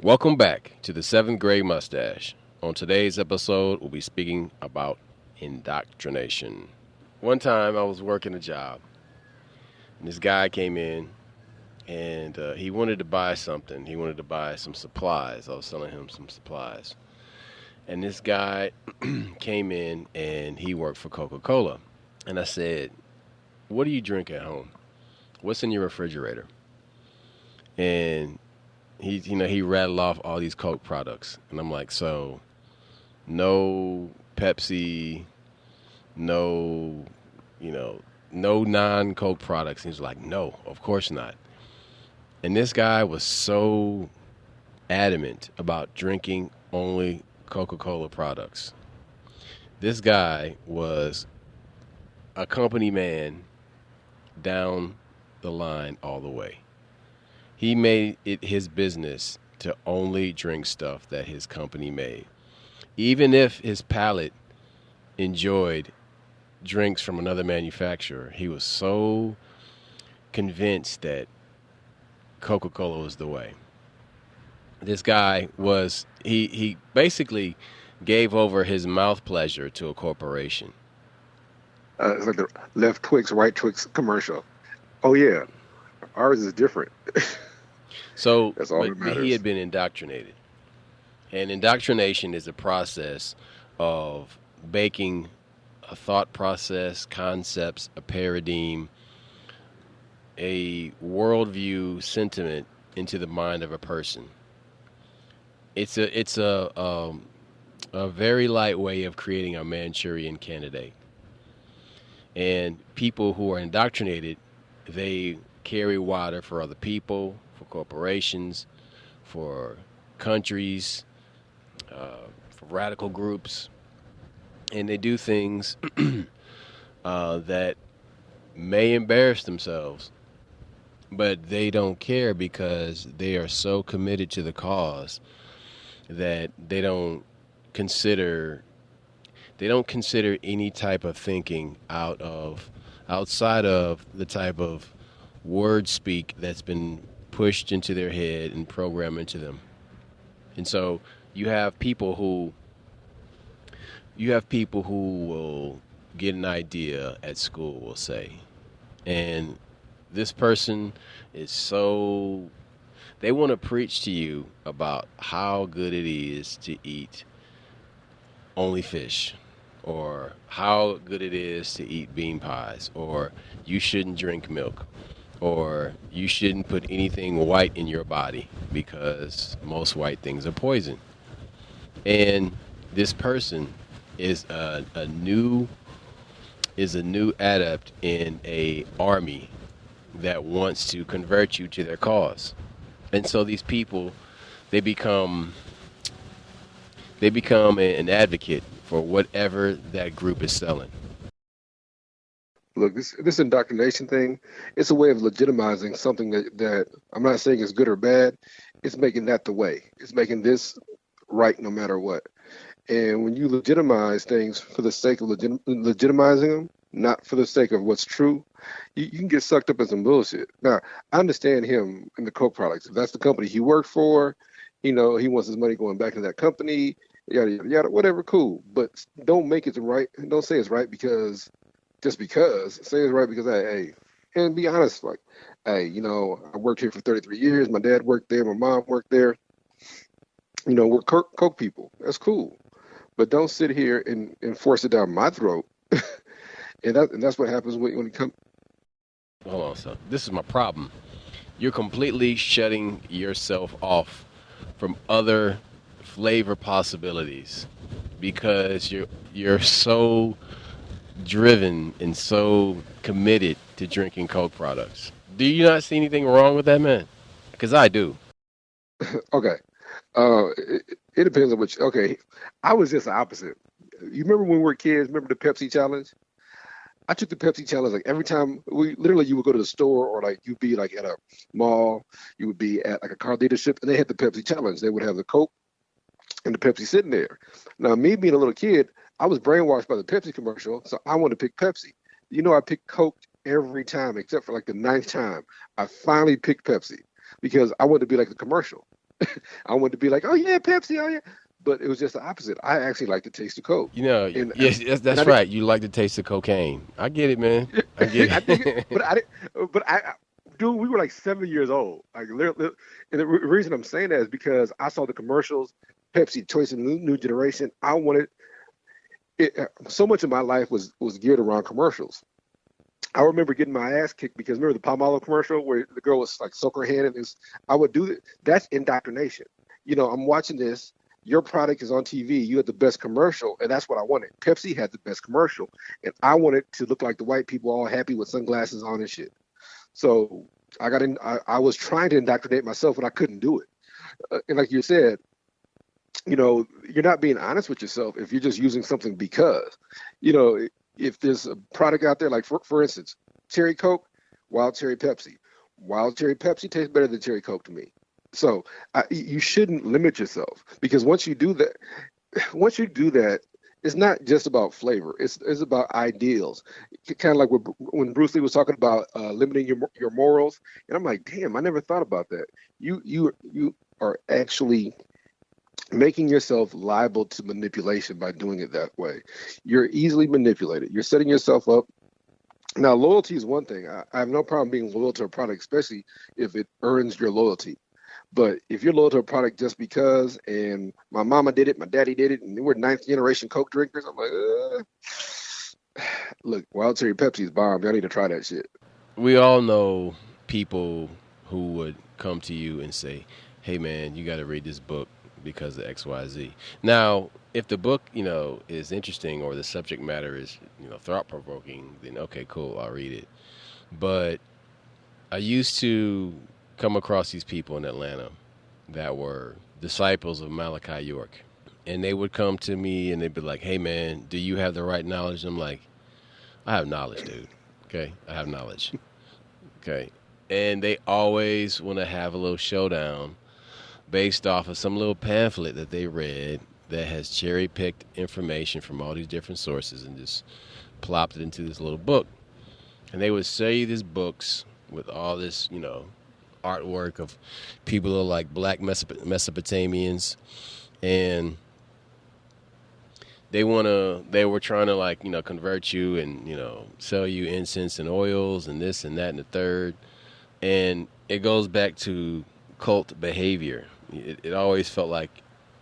Welcome back to the seventh grade mustache. On today's episode, we'll be speaking about indoctrination. One time I was working a job, and this guy came in, and he wanted to buy something. He wanted to buy some supplies. I was selling him some supplies. And this guy came in, and he worked for Coca-Cola. And I said, "What do you drink at home? What's in your refrigerator?" And he rattled off all these Coke products, and I'm like, so no Pepsi, no, no non-Coke products. He was like, no, of course not. And this guy was so adamant about drinking only Coca-Cola products. This guy was a company man down the line all the way. He made it his business to only drink stuff that his company made. Even if his palate enjoyed drinks from another manufacturer, he was so convinced that Coca-Cola was the way. This guy was, he basically gave over his mouth pleasure to a corporation. It's like the left Twix, right Twix commercial. Oh yeah, ours is different. So, That's all that but he matters. had been indoctrinated. And indoctrination is a process of baking a thought process, concepts, a paradigm, a worldview sentiment into the mind of a person. It's a very light way of creating a Manchurian candidate. And people who are indoctrinated, they carry water for other people, for corporations, for countries, for radical groups, and they do things that may embarrass themselves, but they don't care because they are so committed to the cause that consider they don't consider any type of thinking outside of the type of word speak that's been pushed into their head and programmed into them. And so you have people who will get an idea at school, we'll say, and this person is so they want to preach to you about how good it is to eat only fish, or how good it is to eat bean pies, or you shouldn't drink milk, or you shouldn't put anything white in your body because most white things are poison. And this person is a new adept in a army that wants to convert you to their cause. And so these people, they become an advocate for whatever that group is selling. Look, this indoctrination thing, it's a way of legitimizing something that I'm not saying is good or bad. It's making that the way. It's making this right no matter what. And when you legitimize things for the sake of legitimizing them, not for the sake of what's true, you can get sucked up in some bullshit. Now, I understand him in the Coke products. If that's the company he worked for, he wants his money going back to that company, yada, yada, yada, whatever, cool. But don't make it right. Don't say it's right because, just because. Say it's right because, and be honest, like, hey, I worked here for 33 years. My dad worked there. My mom worked there. We're Coke people. That's cool. But don't sit here and force it down my throat. And that's what happens when it comes. Hold on, son. This is my problem. You're completely shutting yourself off from other flavor possibilities because you're so driven and so committed to drinking Coke products. Do you not see anything wrong with that, man? Because I do. Okay. It depends on which. Okay. I was just the opposite. You remember when we were kids? Remember the Pepsi challenge? I took the Pepsi challenge like every time you would go to the store, or like you'd be like at a mall, you would be at like a car dealership, and they had the Pepsi challenge. They would have the Coke and the Pepsi sitting there. Now, me being a little kid, I was brainwashed by the Pepsi commercial, so I wanted to pick Pepsi. I picked Coke every time except for like the ninth time. I finally picked Pepsi because I wanted to be like the commercial. I wanted to be like, oh yeah, Pepsi, oh yeah. But it was just the opposite. I actually like to taste the Coke. You know, And yes, and that's I did right. You like the taste of cocaine. I get it, man. I I get dig it, it. but I did but dude, we were like 7 years old. Like literally, and the reason I'm saying that is because I saw the commercials, Pepsi Choice of New Generation. I wanted it. So much of my life was geared around commercials. I remember getting my ass kicked because remember the Palmolive commercial where the girl was like soak her hand and this. I would do that. That's indoctrination. I'm watching this. Your product is on TV. You had the best commercial, and that's what I wanted. Pepsi had the best commercial, and I wanted to look like the white people, all happy with sunglasses on and shit. So I got in. I was trying to indoctrinate myself, and I couldn't do it. And like you said, you're not being honest with yourself if you're just using something because, you know, if there's a product out there, like for instance, cherry Coke, wild cherry Pepsi. Wild cherry Pepsi tastes better than cherry Coke to me. So you shouldn't limit yourself because once you do that, it's not just about flavor. It's about ideals. Kind of like when Bruce Lee was talking about limiting your morals, and I'm like, damn, I never thought about that. You are actually making yourself liable to manipulation by doing it that way. You're easily manipulated. You're setting yourself up. Now, loyalty is one thing. I have no problem being loyal to a product, especially if it earns your loyalty. But if you're loyal to a product just because, and my mama did it, my daddy did it, and we're ninth generation Coke drinkers, I'm like, look, Wild Cherry Pepsi is bomb. Y'all need to try that shit. We all know people who would come to you and say, "Hey, man, you got to read this book because of X, Y, Z." Now, if the book, is interesting or the subject matter is, thought provoking, then okay, cool, I'll read it. But I used to come across these people in Atlanta that were disciples of Malachi York. And they would come to me and they'd be like, "Hey, man, do you have the right knowledge?" I'm like, "I have knowledge, dude. Okay? I have knowledge." Okay. And they always want to have a little showdown based off of some little pamphlet that they read that has cherry picked information from all these different sources and just plopped it into this little book. And they would sell you these books with all this, artwork of people who are like black Mesopotamians, and they were trying to like, convert you and, sell you incense and oils and this and that and the third. And it goes back to cult behavior. It always felt like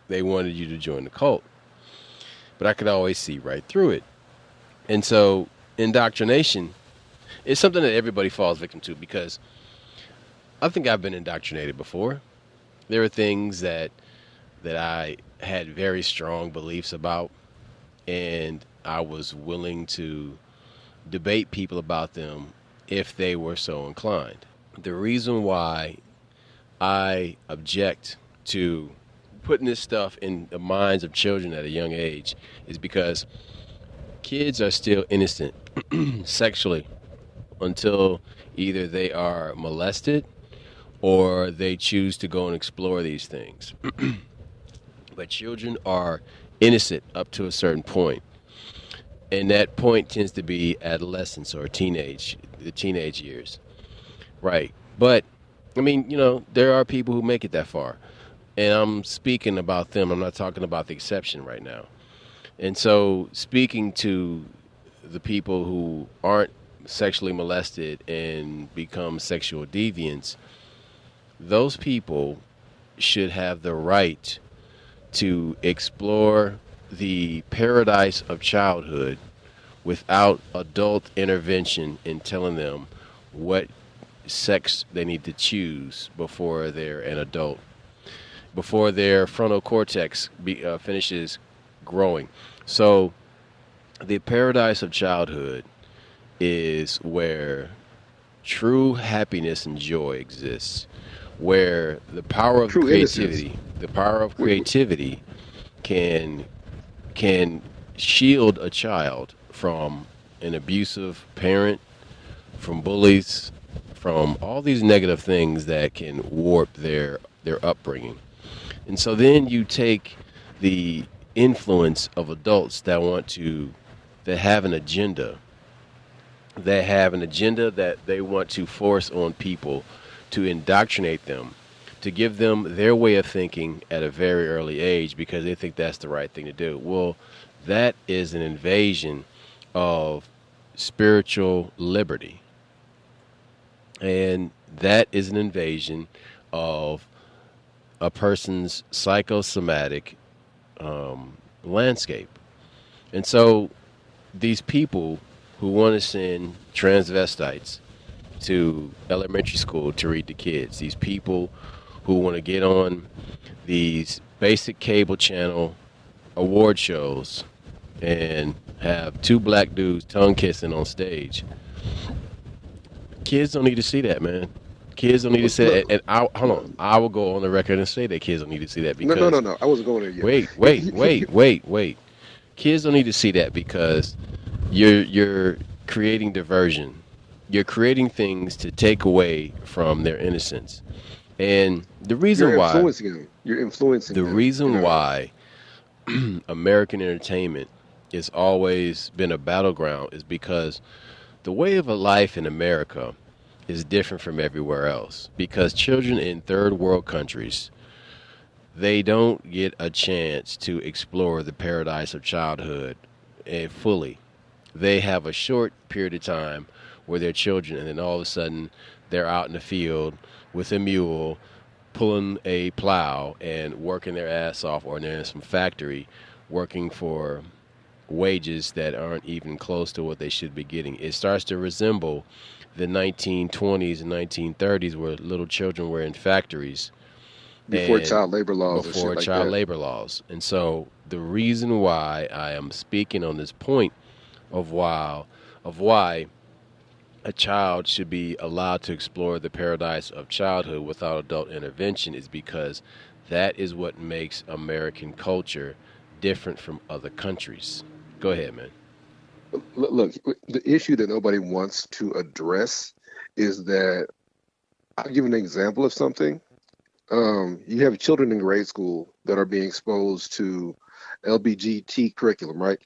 they wanted you to join the cult, but I could always see right through it. And so indoctrination is something that everybody falls victim to because I think I've been indoctrinated before. There are things that I had very strong beliefs about, and I was willing to debate people about them if they were so inclined. The reason why I object to putting this stuff in the minds of children at a young age is because kids are still innocent sexually until either they are molested or they choose to go and explore these things. But children are innocent up to a certain point. And that point tends to be adolescence or the teenage years. Right. But, I mean, there are people who make it that far. And I'm speaking about them. I'm not talking about the exception right now. And so speaking to the people who aren't sexually molested and become sexual deviants, those people should have the right to explore the paradise of childhood without adult intervention in telling them what sex they need to choose before they're an adult, before their frontal cortex finishes growing. So the paradise of childhood is where true happiness and joy exists, where the power of True innocence. creativity can shield a child from an abusive parent, from bullies, from all these negative things that can warp their upbringing. And so then you take the influence of adults that have an agenda, that they want to force on people to indoctrinate them to give them their way of thinking at a very early age because they think that's the right thing to do. Well, that is an invasion of spiritual liberty. And that is an invasion of a person's psychosomatic landscape. And so these people who want to send transvestites to elementary school to read to kids, these people who want to get on these basic cable channel award shows and have two black dudes tongue kissing on stage. Kids don't need to see that, man. Kids don't need to see that. And hold on, I will go on the record and say that kids don't need to see that because no. I wasn't going there yet. Wait. Kids don't need to see that because you're creating diversion. You're creating things to take away from their innocence. And the reason You're why influencing them. You're influencing the them, reason why American entertainment has always been a battleground is because the way of a life in America is different from everywhere else. Because children in third world countries, they don't get a chance to explore the paradise of childhood fully. They have a short period of time where they're children, and then all of a sudden they're out in the field with a mule, pulling a plow and working their ass off, or they're in some factory working for wages that aren't even close to what they should be getting. It starts to resemble the 1920s and 1930s where little children were in factories. Before child labor laws. Before child labor laws. And so the reason why I am speaking on this point of why a child should be allowed to explore the paradise of childhood without adult intervention is because that is what makes American culture different from other countries. Go ahead, man. Look, the issue that nobody wants to address is that I'll give an example of something. You have children in grade school that are being exposed to LBGT curriculum, right?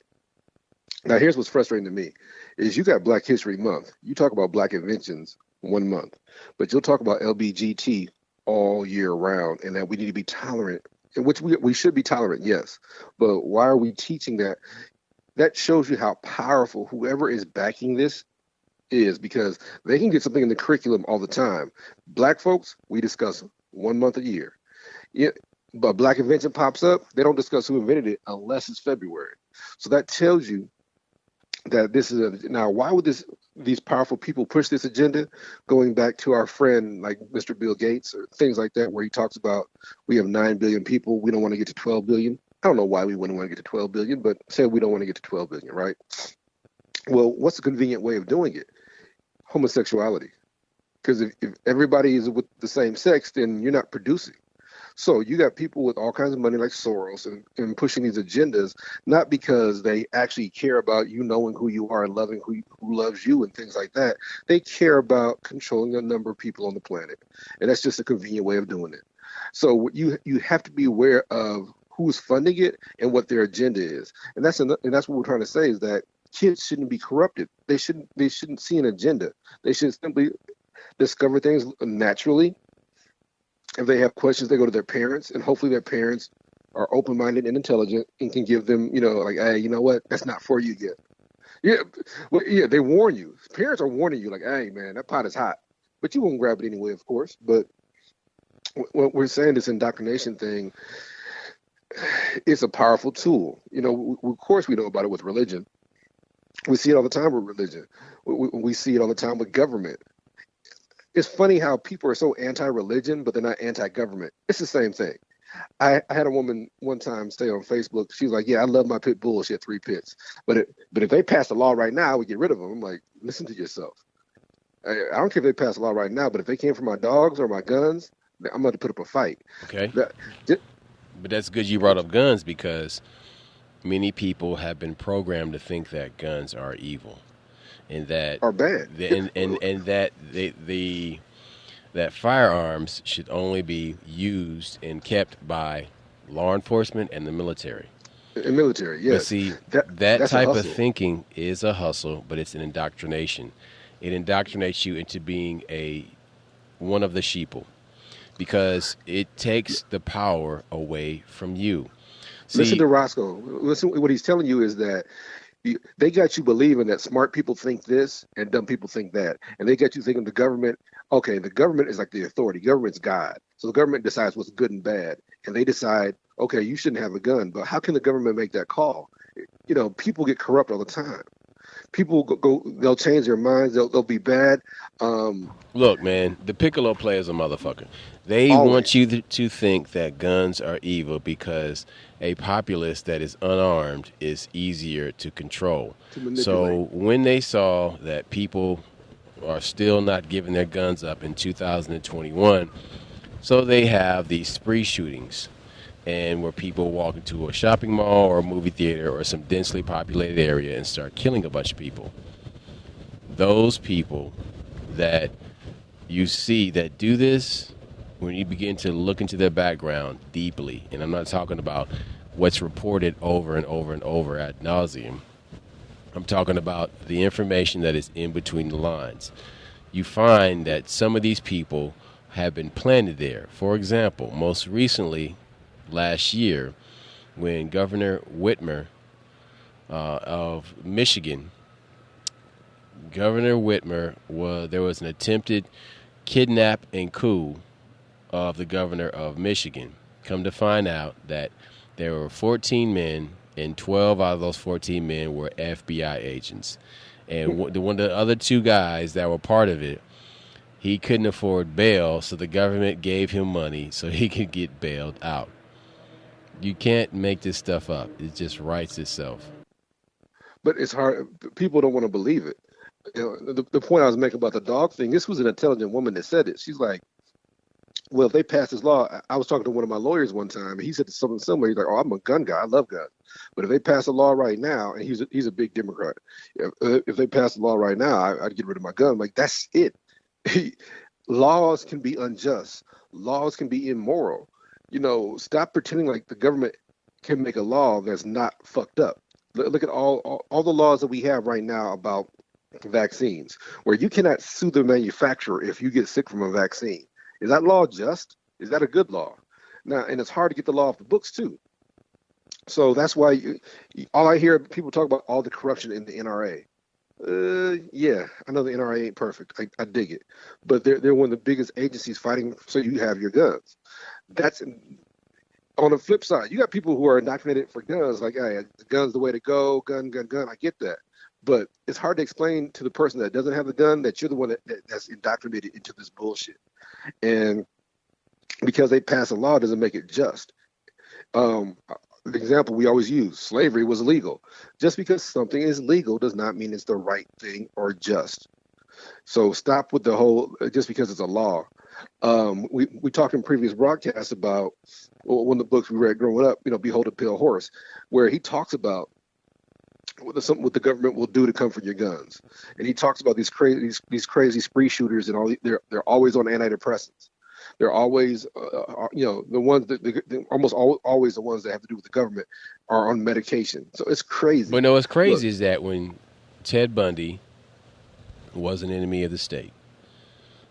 Now, here's what's frustrating to me is you got Black History Month. You talk about Black inventions 1 month, but you'll talk about LBGT all year round, and that we need to be tolerant, in which we should be tolerant, yes. But why are we teaching that? That shows you how powerful whoever is backing this is, because they can get something in the curriculum all the time. Black folks, we discuss 1 month a year. Yeah, but Black invention pops up, they don't discuss who invented it unless it's February. So that tells you that this is now. Why would these powerful people push this agenda? Going back to our friend like Mr. Bill Gates or things like that, where he talks about we have 9 billion people, we don't want to get to 12 billion. I don't know why we wouldn't want to get to 12 billion, but say we don't want to get to 12 billion, right? Well, what's a convenient way of doing it? Homosexuality. Because if everybody is with the same sex, then you're not producing. So you got people with all kinds of money like Soros and pushing these agendas, not because they actually care about you knowing who you are and loving who loves you and things like that. They care about controlling a number of people on the planet. And that's just a convenient way of doing it. So you have to be aware of who's funding it and what their agenda is. And that's what we're trying to say is that kids shouldn't be corrupted. They shouldn't see an agenda. They should simply discover things naturally. If they have questions, they go to their parents, and hopefully their parents are open-minded and intelligent and can give them, like, hey, you know what? That's not for you yet. Yeah, well, yeah, they warn you. Parents are warning you, like, hey, man, that pot is hot. But you won't grab it anyway, of course. But what we're saying, this indoctrination thing, it's a powerful tool. Of course we know about it with religion. We see it all the time with religion. We see it all the time with government. It's funny how people are so anti-religion, but they're not anti-government. It's the same thing. I had a woman one time say on Facebook, she was like, yeah, I love my pit bull. She had 3 pits. But if they pass a law right now, I would get rid of them. I'm like, listen to yourself. I don't care if they pass a law right now, but if they came for my dogs or my guns, I'm going to put up a fight. Okay. But that's good you brought up guns, because many people have been programmed to think that guns are evil. And that are bad, and that that firearms should only be used and kept by law enforcement and the military. And military, yes. But see, that type of thinking is a hustle, but it's an indoctrination. It indoctrinates you into being one of the sheeple. because it takes the power away from you. Listen See, to Roscoe. Listen, what he's telling you is that they got you believing that smart people think this and dumb people think that, and they got you thinking the government. Okay, the government is like the authority. Government's God, so the government decides what's good and bad, and they decide, okay, you shouldn't have a gun. But how can the government make that call? People get corrupt all the time. People they'll change their minds. They'll be bad. look, man, the piccolo player is a motherfucker. They want Always you to think that guns are evil because a populace that is unarmed is easier to control. to manipulate. So when they saw that people are still not giving their guns up in 2021, so they have these spree shootings, and where people walk into a shopping mall or a movie theater or some densely populated area and start killing a bunch of people. Those people that you see that do this, when you begin to look into their background deeply, and I'm not talking about what's reported over and over and over ad nauseum, I'm talking about the information that is in between the lines. You find that some of these people have been planted there. For example, most recently, last year, when Governor Whitmer of Michigan, there was an attempted kidnap and coup of the governor of Michigan. Come to find out that there were 14 men, and 12 out of those 14 men were FBI agents. And one of the other two guys that were part of it, he couldn't afford bail, so the government gave him money so he could get bailed out. You can't make this stuff up. It just writes itself. But it's hard. People don't want to believe it. The point I was making about the dog thing. This was an intelligent woman that said it. She's like, well, if they pass this law, I was talking to one of my lawyers one time, and he said something similar. He's like, "Oh, I'm a gun guy. I love guns, but if they pass a law right now, and he's a big Democrat, if they pass a law right now, I'd get rid of my gun." I'm like, that's it. Laws can be unjust. Laws can be immoral. Stop pretending like the government can make a law that's not fucked up. Look at all the laws that we have right now about vaccines, where you cannot sue the manufacturer if you get sick from a vaccine. Is that law just? Is that a good law? Now, and it's hard to get the law off the books too. So that's why all I hear people talk about all the corruption in the NRA. Yeah, I know the NRA ain't perfect. I dig it, but they're one of the biggest agencies fighting so you have your guns. That's on the flip side. You got people who are indoctrinated for guns, like, hey, the gun's the way to go. Gun, gun, gun. I get that, but it's hard to explain to the person that doesn't have the gun that you're the one that's indoctrinated into this bullshit. And because they pass a law doesn't make it just. The example we always use, slavery was legal. Just because something is legal does not mean it's the right thing or just. So stop with the whole, just because it's a law. We talked in previous broadcasts about one of the books we read growing up, Behold a Pale Horse, where he talks about what the government will do to come for your guns. And he talks about these crazy spree shooters, and they're always on antidepressants. They're always, the ones that almost always the ones that have to do with the government are on medication. So it's crazy. But no, what's crazy is that when Ted Bundy was an enemy of the state,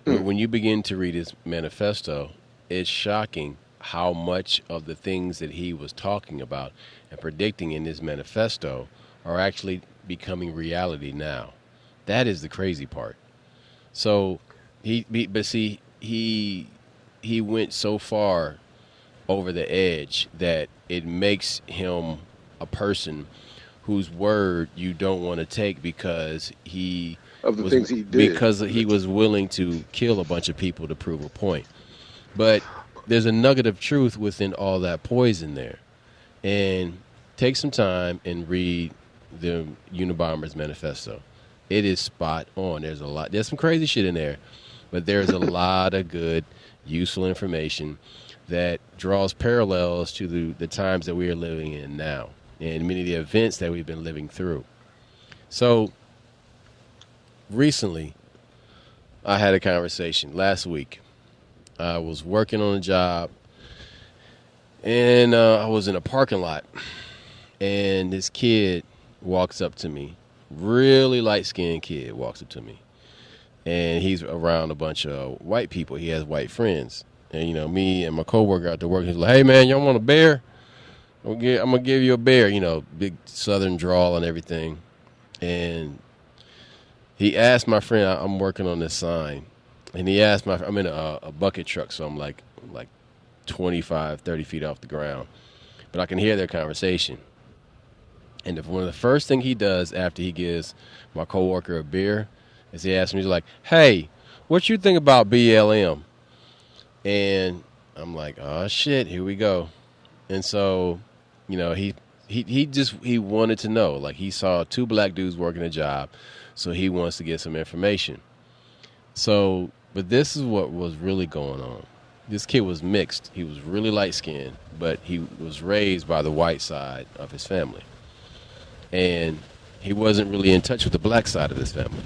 when you begin to read his manifesto, it's shocking how much of the things that he was talking about and predicting in his manifesto are actually becoming reality now. That is the crazy part. So he went so far over the edge that it makes him a person whose word you don't want to take because things he did. Because he was willing to kill a bunch of people to prove a point. But there's a nugget of truth within all that poison there. And take some time and read the Unabomber's manifesto. It is spot on. There's some crazy shit in there, but there's a lot of good, useful information that draws parallels to the times that we are living in now and many of the events that we've been living through. So recently, I had a conversation last week. I was working on a job, and I was in a parking lot, and this kid walks up to me, really light-skinned kid walks up to me, and he's around a bunch of white people. He has white friends, And, me and my coworker out to work, he's like, hey, man, y'all want a bear? I'm going to give you a bear, big southern drawl and everything. And he asked my friend, I'm working on this sign, and he asked I'm in a bucket truck, so I'm like 25, 30 feet off the ground. But I can hear their conversation. And one of the first thing he does after he gives my coworker a beer is he asks me, he's like, hey, what you think about BLM? And I'm like, oh, shit, here we go. And so, he wanted to know. Like, he saw two black dudes working a job, so he wants to get some information. So, but this is what was really going on. This kid was mixed. He was really light-skinned, but he was raised by the white side of his family. And he wasn't really in touch with the black side of his family.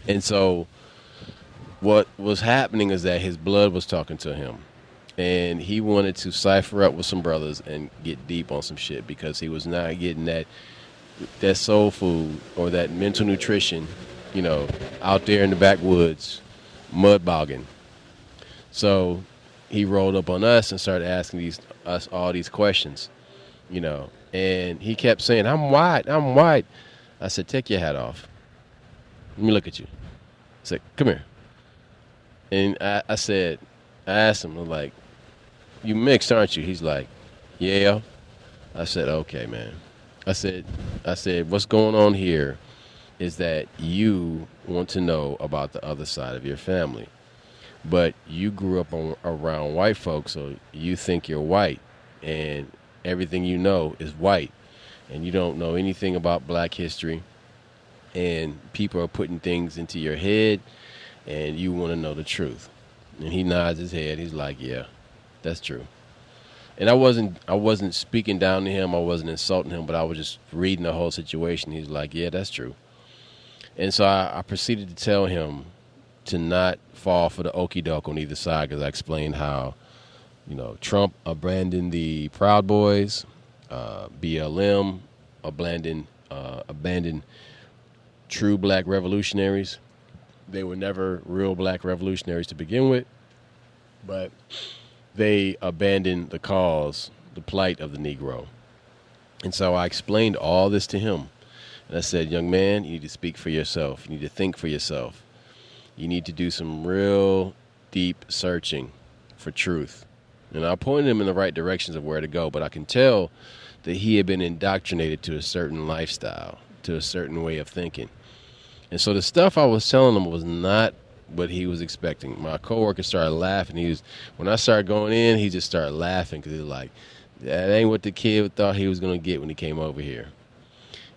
And so what was happening is that his blood was talking to him. And he wanted to cipher up with some brothers and get deep on some shit because he was not getting that soul food or that mental nutrition, out there in the backwoods, mud bogging. So he rolled up on us and started asking us all these questions, and he kept saying, I'm white. I said, take your hat off. Let me look at you. I said, come here. And I asked him, I'm like, you mixed, aren't you? He's like, yeah. I said, okay, man. I said, what's going on here is that you want to know about the other side of your family. But you grew up around white folks, so you think you're white. And everything you know is white. And you don't know anything about black history. And people are putting things into your head, and you want to know the truth. And he nods his head. He's like, yeah, that's true. And I wasn't speaking down to him. I wasn't insulting him, but I was just reading the whole situation. He's like, yeah, that's true. And so I proceeded to tell him to not fall for the okie doke on either side, because I explained how, Trump abandoned the Proud Boys, BLM abandoned true black revolutionaries. They were never real black revolutionaries to begin with, but they abandoned the cause, the plight of the Negro. And so I explained all this to him. And I said, young man, you need to speak for yourself. You need to think for yourself. You need to do some real deep searching for truth. And I pointed him in the right directions of where to go, but I can tell that he had been indoctrinated to a certain lifestyle, to a certain way of thinking. And so the stuff I was telling him was not what he was expecting. My coworker started laughing. When I started going in, he just started laughing because he was like, that ain't what the kid thought he was going to get when he came over here.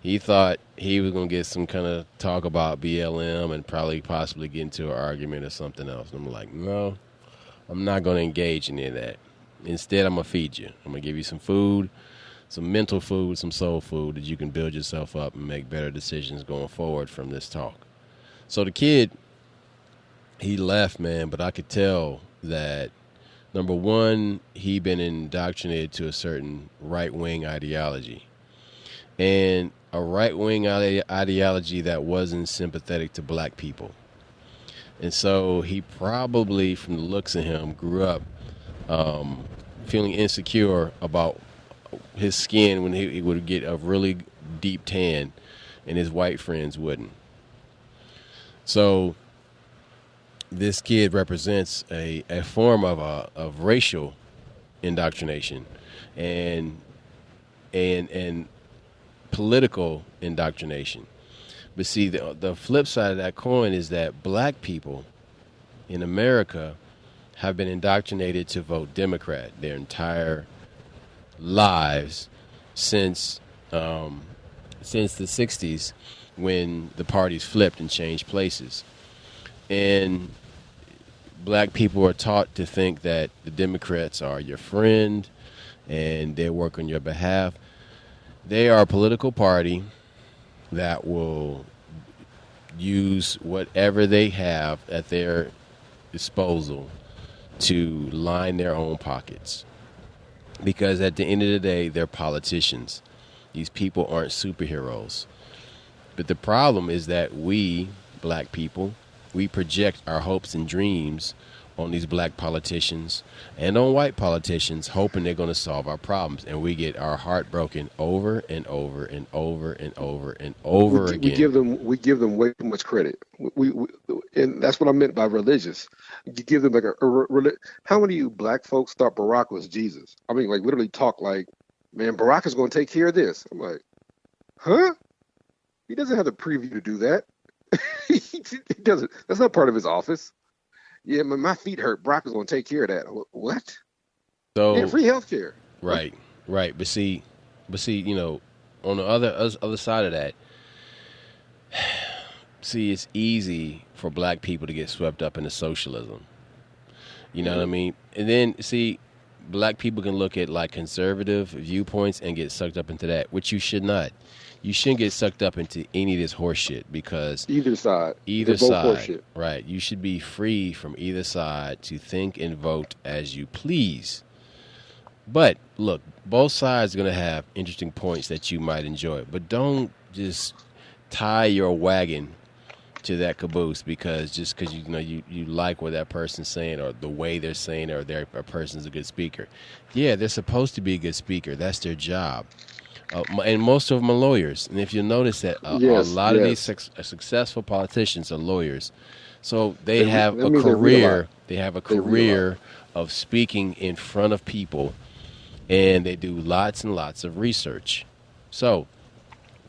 He thought he was going to get some kind of talk about BLM and probably possibly get into an argument or something else. And I'm like, no, I'm not going to engage in any of that. Instead, I'm going to feed you. I'm going to give you some food, some mental food, some soul food that you can build yourself up and make better decisions going forward from this talk. So the kid, he left, man, but I could tell that, number one, he'd been indoctrinated to a certain right-wing ideology. And a right-wing ideology that wasn't sympathetic to black people. And so he probably, from the looks of him, grew up feeling insecure about his skin when he would get a really deep tan and his white friends wouldn't. So this kid represents a form of racial indoctrination and political indoctrination. But see, the flip side of that coin is that black people in America have been indoctrinated to vote Democrat their entire lives since the 60s, when the parties flipped and changed places. And black people are taught to think that the Democrats are your friend and they work on your behalf. They are a political party that will use whatever they have at their disposal to line their own pockets. Because at the end of the day, they're politicians. These people aren't superheroes. But the problem is that we, black people, we project our hopes and dreams on these black politicians and on white politicians, hoping they're going to solve our problems, and we get our heart broken over and over and over and over and over again. We give them way too much credit. And that's what I meant by religious. You give them like how many of you black folks thought Barack was Jesus? I mean, like literally talk like, man, Barack is going to take care of this. I'm like, huh? He doesn't have the preview to do that. He doesn't. That's not part of his office. Yeah, my feet hurt. Brock is going to take care of that. What? So yeah, free healthcare. Right. But see, you know, on the other side of that, see, it's easy for black people to get swept up into socialism. You know what I mean? And then see, black people can look at like conservative viewpoints and get sucked up into that, which you should not. You shouldn't get sucked up into any of this horse shit, because either side, right? You should be free from either side to think and vote as you please. But look, both sides are going to have interesting points that you might enjoy, but don't just tie your wagon to that caboose because you like what that person's saying or the way they're saying it, or a person's a good speaker. Yeah, they're supposed to be a good speaker. That's their job. And most of them are lawyers. And if you notice that a lot of these successful politicians are lawyers. So they have a career. They have a career of speaking in front of people, and they do lots and lots of research. So,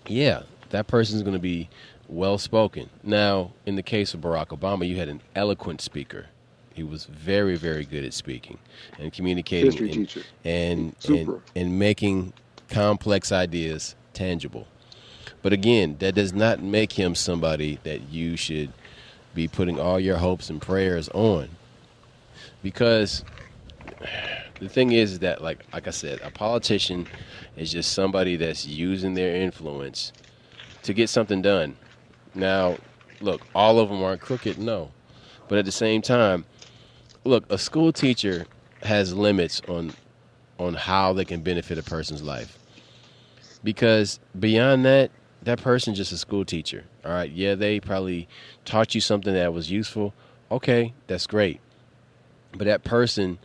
yeah, that person's going to be well-spoken. Now, in the case of Barack Obama, you had an eloquent speaker. He was very, very good at speaking and communicating and making complex ideas tangible. But again, that does not make him somebody that you should be putting all your hopes and prayers on, because the thing is that like I said, a politician is just somebody that's using their influence to get something done. Now, look, all of them aren't crooked, no, but at the same time, look, a school teacher has limits on how they can benefit a person's life. Because beyond that, that person's just a school teacher. All right. Yeah, they probably taught you something that was useful. Okay, that's great. But that person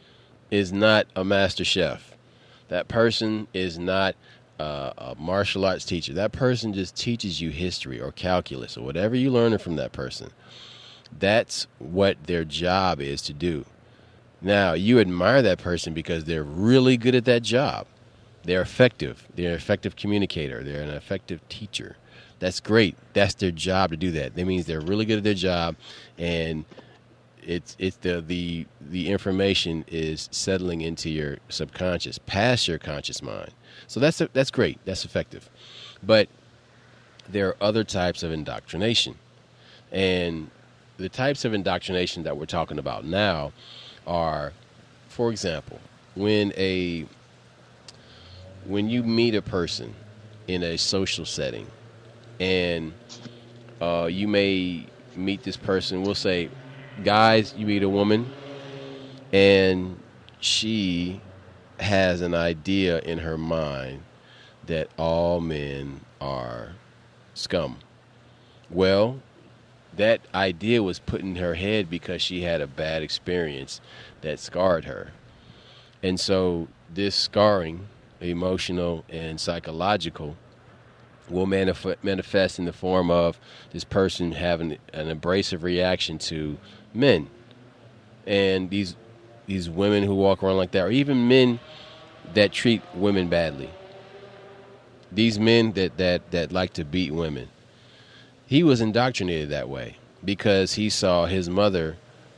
is not a master chef. That person is not a martial arts teacher. That person just teaches you history or calculus or whatever you learn from that person. That's what their job is to do. Now, you admire that person because they're really good at that job. They're effective. They're an effective communicator. They're an effective teacher. That's great. That's their job to do that. That means they're really good at their job, and it's the information is settling into your subconscious, past your conscious mind. So that's great. That's effective. But there are other types of indoctrination, and the types of indoctrination that we're talking about now are, for example, when you meet a person in a social setting, and you may meet this person, we'll say, guys, you meet a woman, and she has an idea in her mind that all men are scum. Well, that idea was put in her head because she had a bad experience that scarred her. And so this scarring, emotional and psychological, will manifest in the form of this person having an abrasive reaction to men. And these women who walk around like that, or even men that treat women badly. These men that like to beat women. He was indoctrinated that way because he saw his mother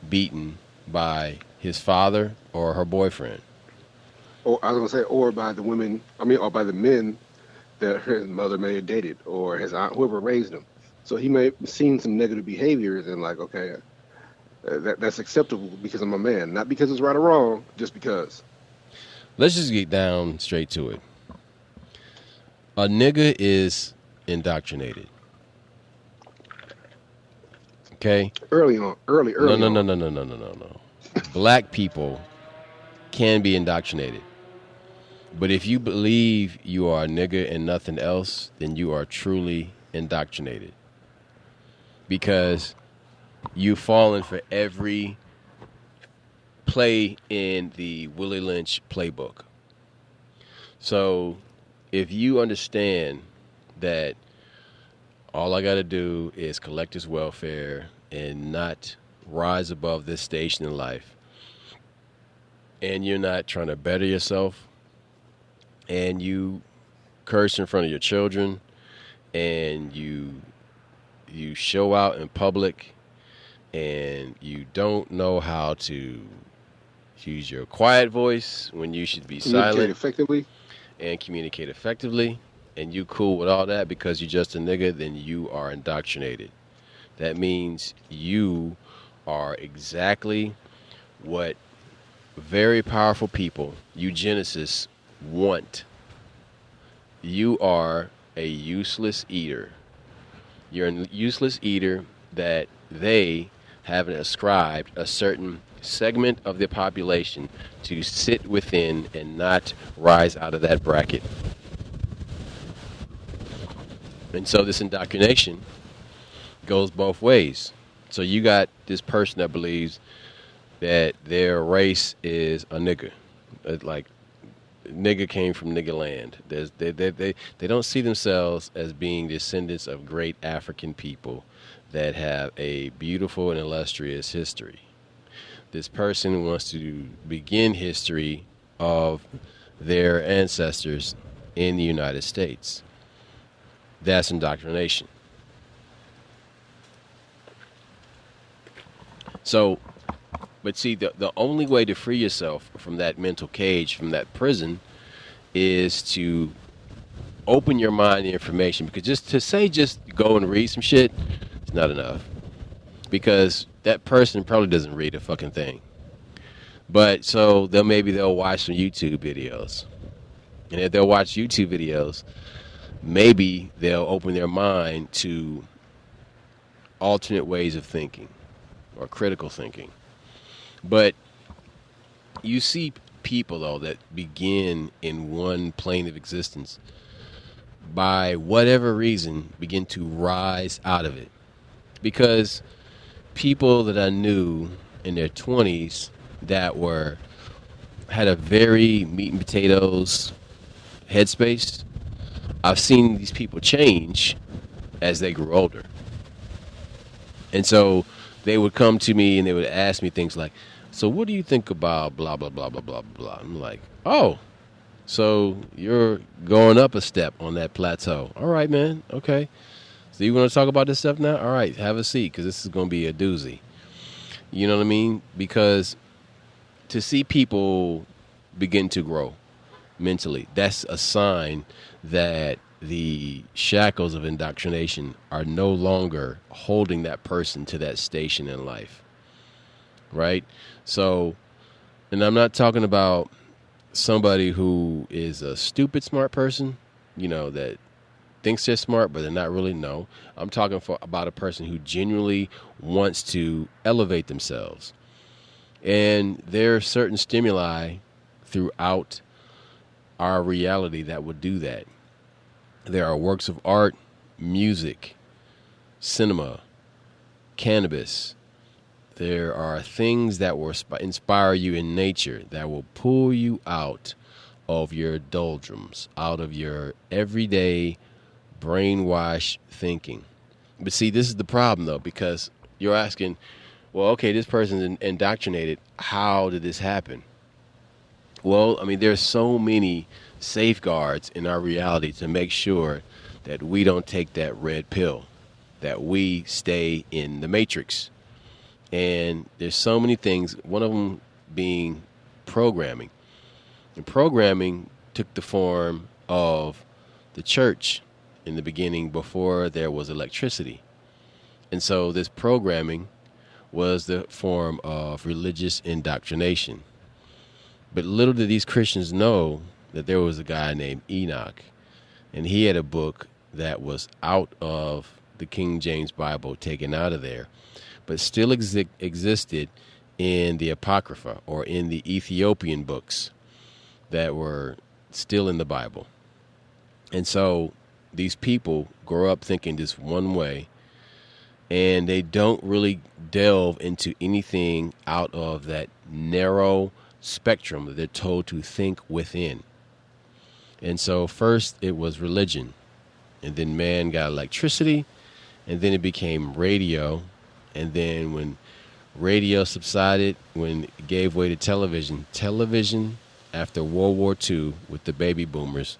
beaten by his father or her boyfriend. Or I was going to say, or by the women, or by the men that his mother may have dated, or his aunt, whoever raised him. So he may have seen some negative behaviors and like, okay, that's acceptable because I'm a man, not because it's right or wrong, just because. Let's just get down straight to it. A nigga is indoctrinated. Okay? Early on. No. Black people can be indoctrinated. But if you believe you are a nigga and nothing else, then you are truly indoctrinated. Because you've fallen for every play in the Willie Lynch playbook. So if you understand that all I got to do is collect his welfare and not rise above this station in life, and you're not trying to better yourself, and you curse in front of your children, and you show out in public, and you don't know how to use your quiet voice when you should be silent effectively, and communicate effectively, and you cool with all that because you're just a nigga, then you are indoctrinated. That means you are exactly what very powerful people, eugenicists, want. You are a useless eater. You're a useless eater that they have ascribed a certain segment of the population to sit within and not rise out of that bracket. And so this indoctrination goes both ways. So you got this person that believes that their race is a nigger. Like, nigger came from nigger land. They don't see themselves as being descendants of great African people that have a beautiful and illustrious history. This person wants to begin history of their ancestors in the United States. That's indoctrination. So, but see, the only way to free yourself from that mental cage, from that prison, is to open your mind to information. Because just go and read some shit is not enough. Because that person probably doesn't read a fucking thing. But so maybe they'll watch some YouTube videos. And if they'll watch YouTube videos, maybe they'll open their mind to alternate ways of thinking or critical thinking. But you see people, though, that begin in one plane of existence, by whatever reason, begin to rise out of it. Because people that I knew in their 20s that had a very meat and potatoes headspace, I've seen these people change as they grew older. And so they would come to me and they would ask me things like, so what do you think about blah, blah, blah, blah, blah, blah? I'm like, oh, so you're going up a step on that plateau. All right, man. Okay. So you want to talk about this stuff now? All right, have a seat, because this is going to be a doozy. You know what I mean? Because to see people begin to grow mentally, that's a sign that the shackles of indoctrination are no longer holding that person to that station in life. Right? So, and I'm not talking about somebody who is a stupid smart person, that thinks they're smart, but they're not really. No, I'm talking about a person who genuinely wants to elevate themselves. And there are certain stimuli throughout our reality that would do that. There are works of art, music, cinema, cannabis. There are things that will inspire you in nature that will pull you out of your doldrums, out of your everyday brainwash thinking. But see, this is the problem, though, because you're asking, well, okay, this person's indoctrinated. How did this happen? Well, I mean, there's so many safeguards in our reality to make sure that we don't take that red pill, that we stay in the matrix. And there's so many things, one of them being programming. And programming took the form of the church in the beginning before there was electricity. And so this programming was the form of religious indoctrination. But little did these Christians know that there was a guy named Enoch, and he had a book that was out of the King James Bible, taken out of there, but still existed in the Apocrypha, or in the Ethiopian books that were still in the Bible. And so these people grow up thinking this one way, and they don't really delve into anything out of that narrow spectrum that they're told to think within. And so first it was religion, and then man got electricity, and then it became radio, and then when radio subsided, when it gave way to television after World War II with the baby boomers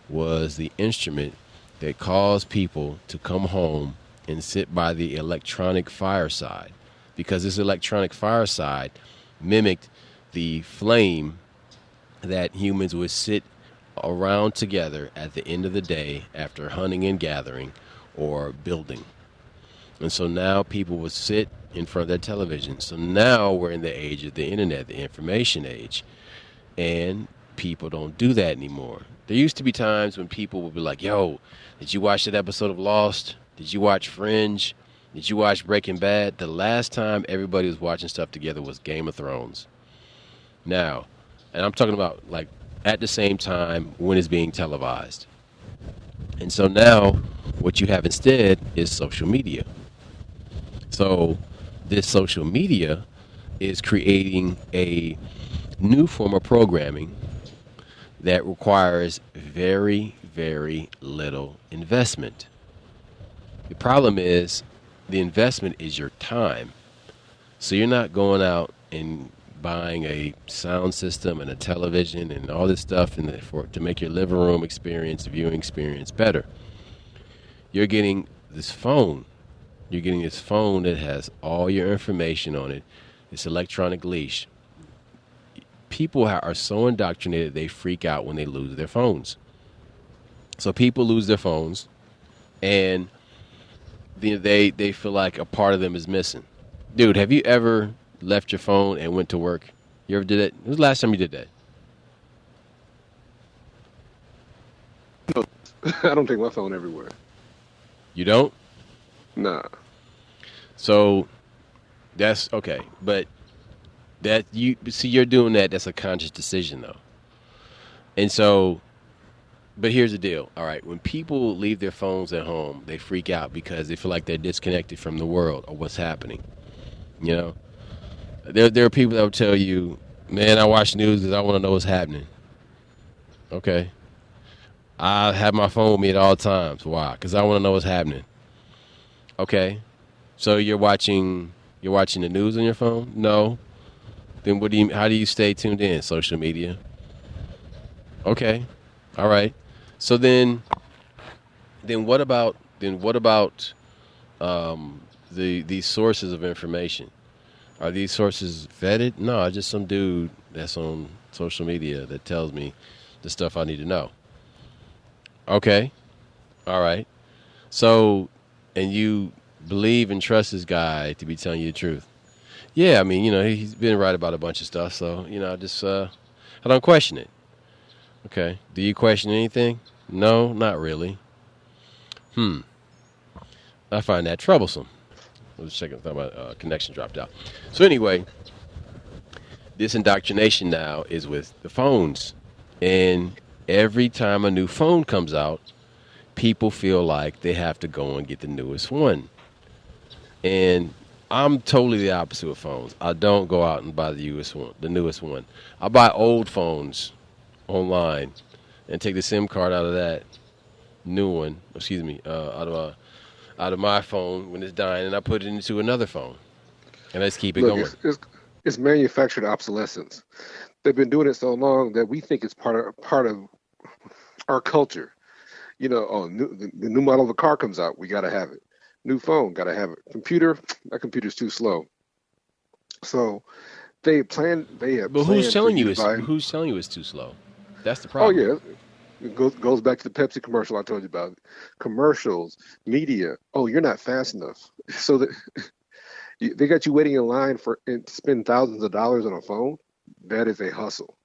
was the instrument that caused people to come home and sit by the electronic fireside, because this electronic fireside mimicked the flame that humans would sit around together at the end of the day after hunting and gathering or building. And so now people would sit in front of their television. So now we're in the age of the internet, the information age, and people don't do that anymore. There used to be times when people would be like, yo, did you watch that episode of Lost? Did you watch Fringe? Did you watch Breaking Bad? The last time everybody was watching stuff together was Game of Thrones. Now, and I'm talking about like at the same time when it's being televised. And so now what you have instead is social media. So this social media is creating a new form of programming that requires very, very little investment. The problem is the investment is your time. So you're not going out and buying a sound system and a television and all this stuff to make your living room experience, viewing experience better. You're getting this phone. You're getting this phone that has all your information on it, this electronic leash. People are so indoctrinated they freak out when they lose their phones. So people lose their phones, and they feel like a part of them is missing. Dude, have you ever left your phone and went to work? You ever did it? When was the last time you did that? No, I don't take my phone everywhere. You don't? Nah. So that's okay, but that you see, you're doing that. That's a conscious decision, though. And so, but here's the deal. All right, when people leave their phones at home, they freak out because they feel like they're disconnected from the world or what's happening. You know, there are people that will tell you, "Man, I watch news because I want to know what's happening." Okay, I have my phone with me at all times. Why? Because I want to know what's happening. Okay, so you're watching the news on your phone? No. Then how do you stay tuned in? Social media. Okay. All right. So then what about these sources of information? Are these sources vetted? No, just some dude that's on social media that tells me the stuff I need to know. Okay. All right. So, and you believe and trust this guy to be telling you the truth. Yeah, I mean, you know, he's been right about a bunch of stuff, so, you know, I don't question it. Okay. Do you question anything? No, not really. I find that troublesome. I was checking, thought my connection dropped out. So anyway, this indoctrination now is with the phones. And every time a new phone comes out, people feel like they have to go and get the newest one. And I'm totally the opposite with phones. I don't go out and buy the newest one. I buy old phones online and take the SIM card out of that new one. Out of my phone when it's dying, and I put it into another phone, and I just keep it going. It's manufactured obsolescence. They've been doing it so long that we think it's part of our culture. You know, the new model of a car comes out, we got to have it. New phone, got to have it. Computer, that computer's too slow. So they have. But who's telling you it's too slow? That's the problem. Oh yeah, it goes back to the Pepsi commercial I told you about. Commercials, media. Oh, you're not fast enough. So that they got you waiting in line to spend thousands of dollars on a phone. That is a hustle.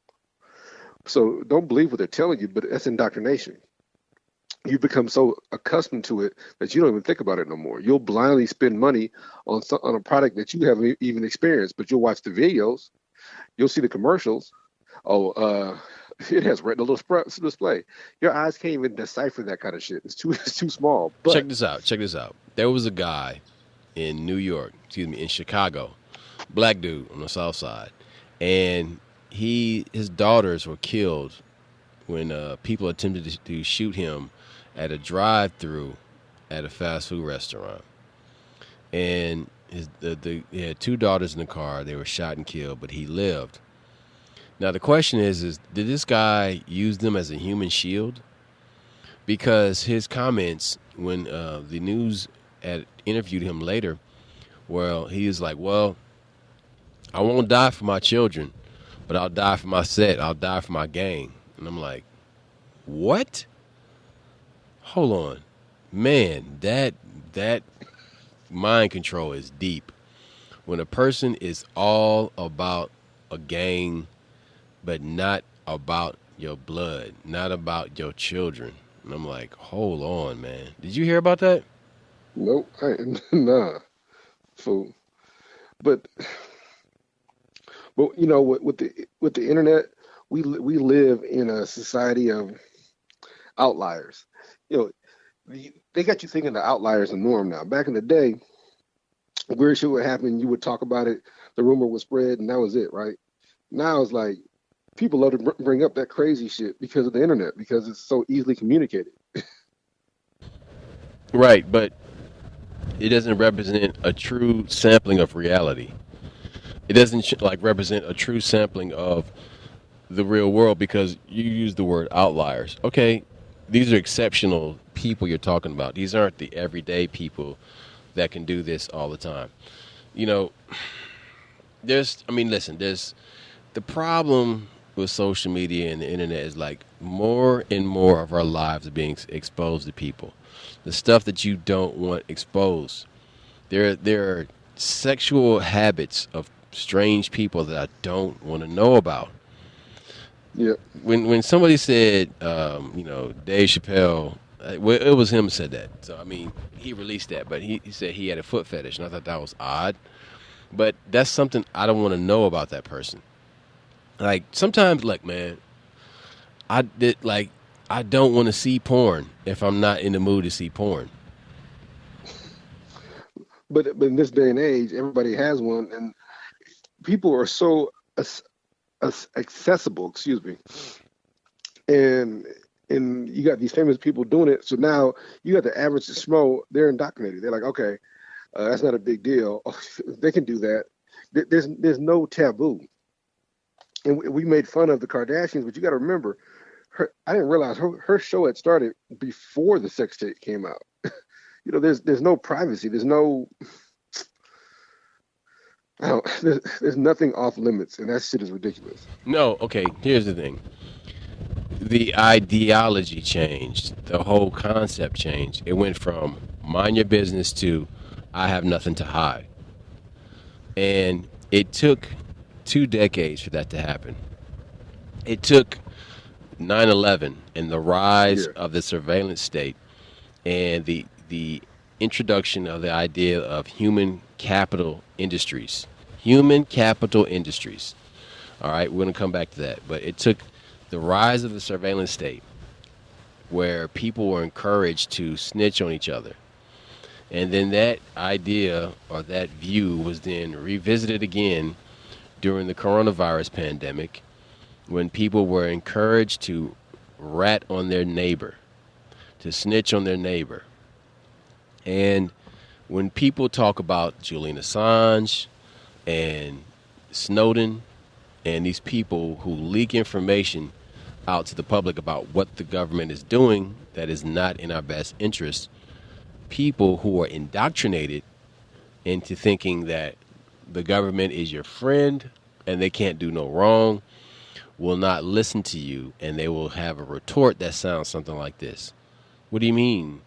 So don't believe what they're telling you, but that's indoctrination. You become so accustomed to it that you don't even think about it no more. You'll blindly spend money on a product that you haven't even experienced, but you'll watch the videos. You'll see the commercials. It has retinal display. Your eyes can't even decipher that kind of shit. It's too small. But Check this out. There was a guy in in Chicago, black dude on the South Side, and his daughters were killed when people attempted to shoot him at a drive-through at a fast food restaurant. And he had two daughters in the car. They were shot and killed, but he lived. Now the question is did this guy use them as a human shield? Because his comments when the news had interviewed him later, well, he was like, well, I won't die for my children, but I'll die for my set. I'll die for my gang. And I'm like, what? Hold on. Man, that mind control is deep. When a person is all about a gang, but not about your blood, not about your children. And I'm like, hold on, man. Did you hear about that? Nope, nah, fool. But you know, with the internet, we live in a society of outliers. You know, they got you thinking the outliers the norm now. Back in the day, weird shit would happen. You would talk about it. The rumor would spread, and that was it, right? Now it's like people love to bring up that crazy shit because of the internet, because it's so easily communicated. Right, but it doesn't represent a true sampling of reality. It doesn't represent a true sampling of the real world, because you use the word outliers. Okay, these are exceptional people you're talking about. These aren't the everyday people that can do this all the time. You know, there's the problem with social media and the internet is like more and more of our lives are being exposed to people. The stuff that you don't want exposed. There are sexual habits of strange people that I don't want to know about. Yeah. When somebody said, Dave Chappelle, it was him who said that. So, I mean, he released that, but he said he had a foot fetish, and I thought that was odd. But that's something I don't want to know about that person. Like, sometimes, man, I don't want to see porn if I'm not in the mood to see porn. But in this day and age, everybody has one, and people are so accessible. Excuse me. And you got these famous people doing it. So now you got the average schmo. They're indoctrinated. They're like, okay, that's not a big deal. They can do that. There's no taboo. And we made fun of the Kardashians, but you got to remember, I didn't realize her show had started before the sex tape came out. You know, there's no privacy. There's no, there's nothing off limits, and that shit is ridiculous. No, okay. Here's the thing. The ideology changed. The whole concept changed. It went from mind your business to I have nothing to hide. And it took 2 decades for that to happen. It took 9/11 and the rise of the surveillance state and the introduction of the idea of human capital industries. Human capital industries. All right, we're going to come back to that. But it took the rise of the surveillance state where people were encouraged to snitch on each other. And then that idea or that view was then revisited again during the coronavirus pandemic when people were encouraged to rat on their neighbor, to snitch on their neighbor. And when people talk about Julian Assange and Snowden and these people who leak information out to the public about what the government is doing that is not in our best interest, people who are indoctrinated into thinking that the government is your friend and they can't do no wrong will not listen to you, and they will have a retort that sounds something like this. What do you mean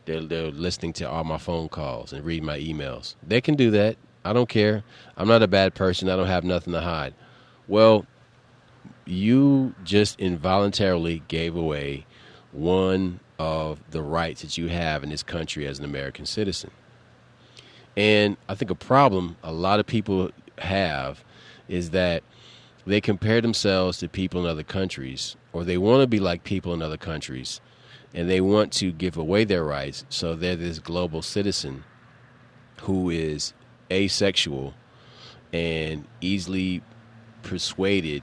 they're listening to all my phone calls and read my emails? They can do that. I don't care. I'm not a bad person. I don't have nothing to hide. Well, you just involuntarily gave away one of the rights that you have in this country as an American citizen. And I think a problem a lot of people have is that they compare themselves to people in other countries, or they want to be like people in other countries, and they want to give away their rights, so they're this global citizen who is asexual and easily persuaded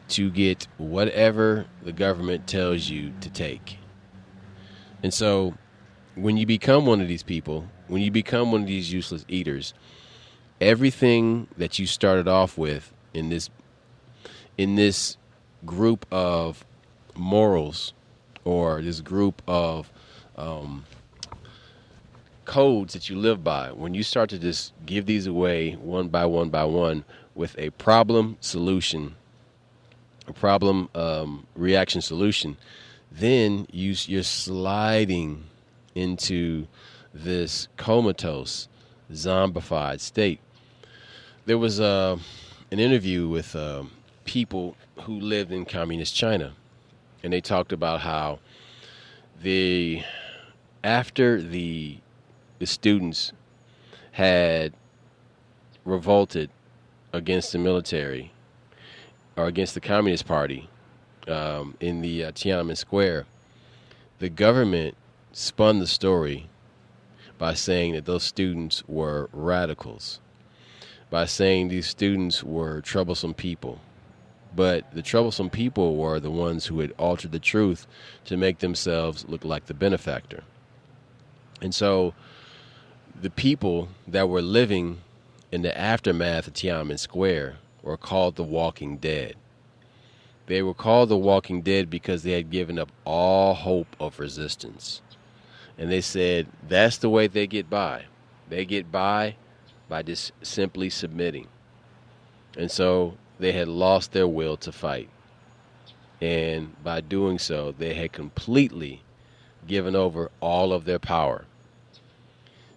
to get whatever the government tells you to take. And so when you become one of these people, when you become one of these useless eaters, everything that you started off with in this group of morals, or this group of codes that you live by, when you start to just give these away one by one with a problem solution, a problem reaction solution, then you're sliding into this comatose, zombified state. There was an interview with people who lived in communist China, and they talked about how after the students had revolted against the military or against the Communist Party in the Tiananmen Square, the government spun the story by saying that those students were radicals, by saying these students were troublesome people. But the troublesome people were the ones who had altered the truth to make themselves look like the benefactor. And so the people that were living in the aftermath of Tiananmen Square were called the Walking Dead. They were called the Walking Dead because they had given up all hope of resistance. And they said that's the way they get by. They get by just simply submitting. And so they had lost their will to fight. And by doing so, they had completely given over all of their power.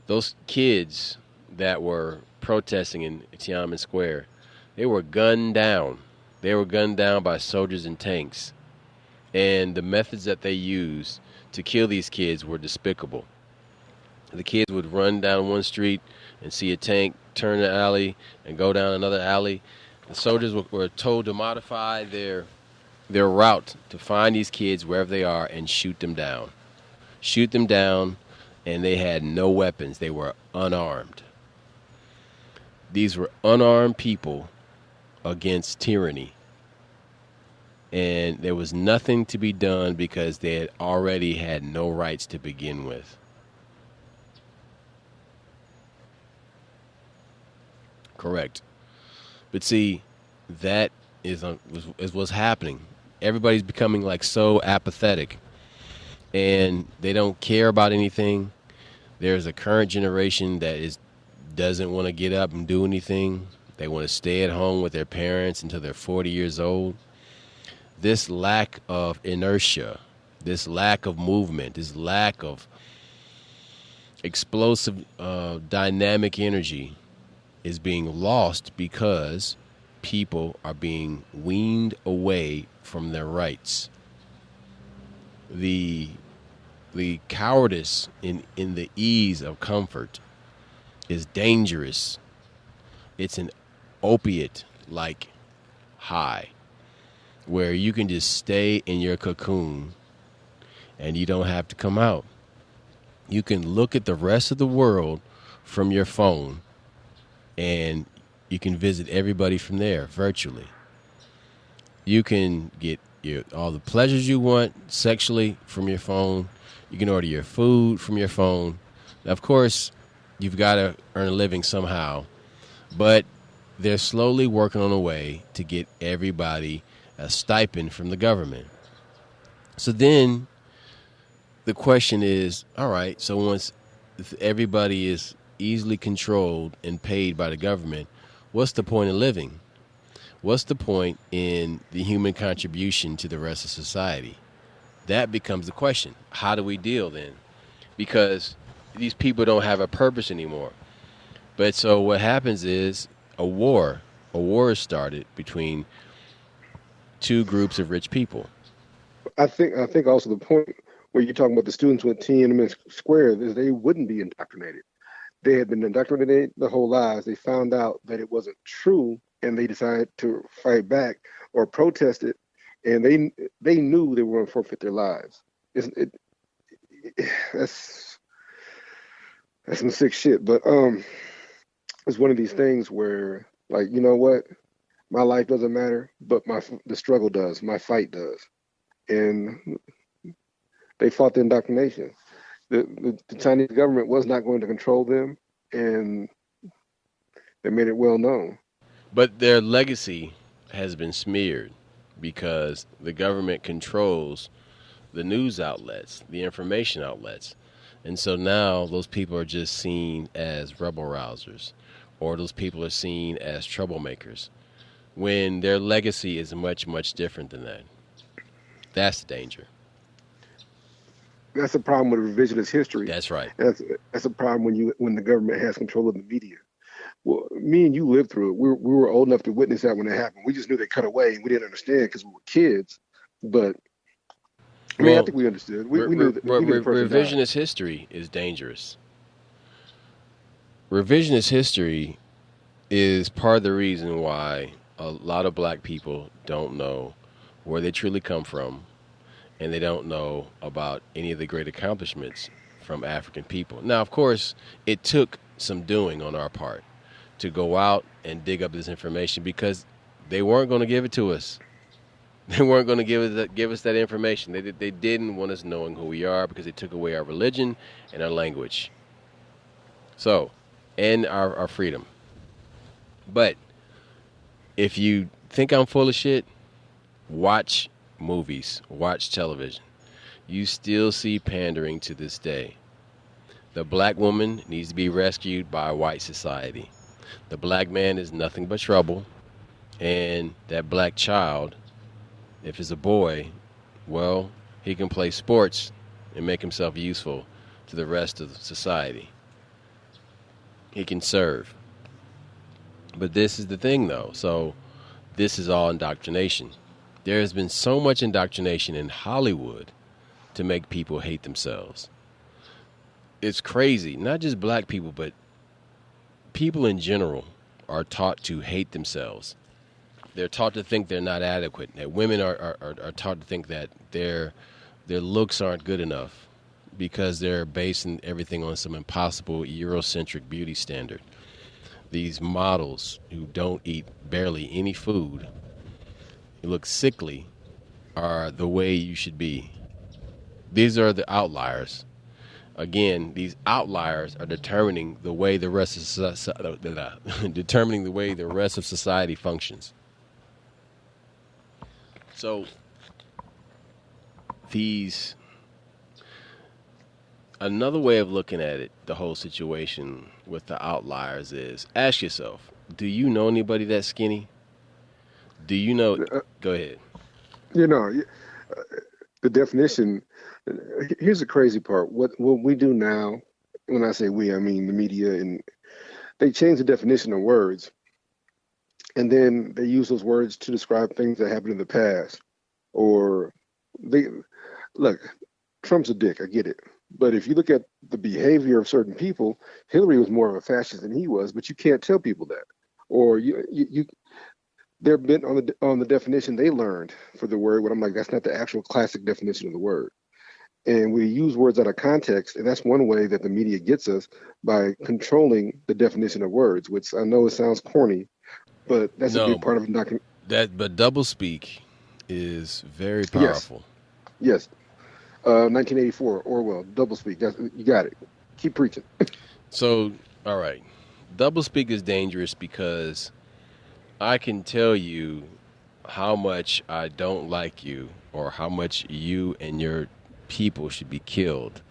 Those kids that were protesting in Tiananmen Square, they were gunned down. They were gunned down by soldiers and tanks. And the methods that they used to kill these kids were despicable. The kids would run down one street and see a tank, turn the alley, and go down another alley. The soldiers were told to modify their route to find these kids wherever they are and shoot them down. Shoot them down, and they had no weapons. They were unarmed. These were unarmed people against tyranny. And there was nothing to be done because they had already had no rights to begin with. Correct. But see, that is what's happening. Everybody's becoming like so apathetic, and they don't care about anything. There's a current generation that doesn't want to get up and do anything. They want to stay at home with their parents until they're 40 years old. This lack of inertia, this lack of movement, this lack of explosive dynamic energy is being lost because people are being weaned away from their rights. The cowardice in the ease of comfort is dangerous. It's an opiate-like high where you can just stay in your cocoon and you don't have to come out. You can look at the rest of the world from your phone, and you can visit everybody from there virtually. You can get all the pleasures you want sexually from your phone. You can order your food from your phone. Now, of course, you've got to earn a living somehow, but they're slowly working on a way to get everybody a stipend from the government. So then the question is, all right, so once everybody is easily controlled and paid by the government, what's the point of living? What's the point in the human contribution to the rest of society? That becomes the question. How do we deal then? Because these people don't have a purpose anymore. But so what happens is a war is started between two groups of rich people. I think also the point where you're talking about the students with Tiananmen Square is they wouldn't be indoctrinated. They had been indoctrinated their whole lives. They found out that it wasn't true, and they decided to fight back or protest it, and they knew they were going to forfeit their lives. That's That's some sick shit. But it's one of these things where, like, you know what? My life doesn't matter, but the struggle does. My fight does. And they fought the indoctrination. The Chinese government was not going to control them, and they made it well known. But their legacy has been smeared because the government controls the news outlets, the information outlets. And so now those people are just seen as rebel rousers, or those people are seen as troublemakers, when their legacy is much, much different than that. That's the danger. That's the problem with revisionist history. That's right. That's a problem when the government has control of the media. Well, me and you lived through it. We were old enough to witness that when it happened. We just knew they cut away, and we didn't understand because we were kids. But I mean, I think we understood. We knew that revisionist history is dangerous. Revisionist history is part of the reason why a lot of black people don't know where they truly come from, and they don't know about any of the great accomplishments from African people. Now, of course, it took some doing on our part to go out and dig up this information because they weren't going to give it to us. They weren't going to give us that information. They didn't want us knowing who we are because they took away our religion and our language. So, and our freedom. But if you think I'm full of shit, watch movies, watch television. You still see pandering to this day. The black woman needs to be rescued by white society. The black man is nothing but trouble. And that black child, if it's a boy, well, he can play sports and make himself useful to the rest of society. He can serve. But this is the thing, though. So this is all indoctrination. There has been so much indoctrination in Hollywood to make people hate themselves. It's crazy. Not just black people, but people in general are taught to hate themselves. They're taught to think they're not adequate. That women are taught to think that their looks aren't good enough because they're basing everything on some impossible Eurocentric beauty standard. These models who don't eat barely any food, who look sickly, are the way you should be. These are the outliers. Again, these outliers are determining the way the rest of society functions. So another way of looking at it, the whole situation with the outliers is, ask yourself, do you know anybody that's skinny? Do you know? Go ahead. You know, the definition, here's the crazy part. What we do now, when I say we, I mean the media, and they change the definition of words. And then they use those words to describe things that happened in the past. Or look, Trump's a dick, I get it. But if you look at the behavior of certain people, Hillary was more of a fascist than he was, but you can't tell people that. Or they're bent on the definition they learned for the word, but I'm like, that's not the actual classic definition of the word. And we use words out of context, and that's one way that the media gets us, by controlling the definition of words, which I know it sounds corny, but that's a big part of it. But doublespeak is very powerful. Yes. 1984, Orwell, doublespeak. You got it. Keep preaching. So, all right. Doublespeak is dangerous because I can tell you how much I don't like you or how much you and your people should be killed.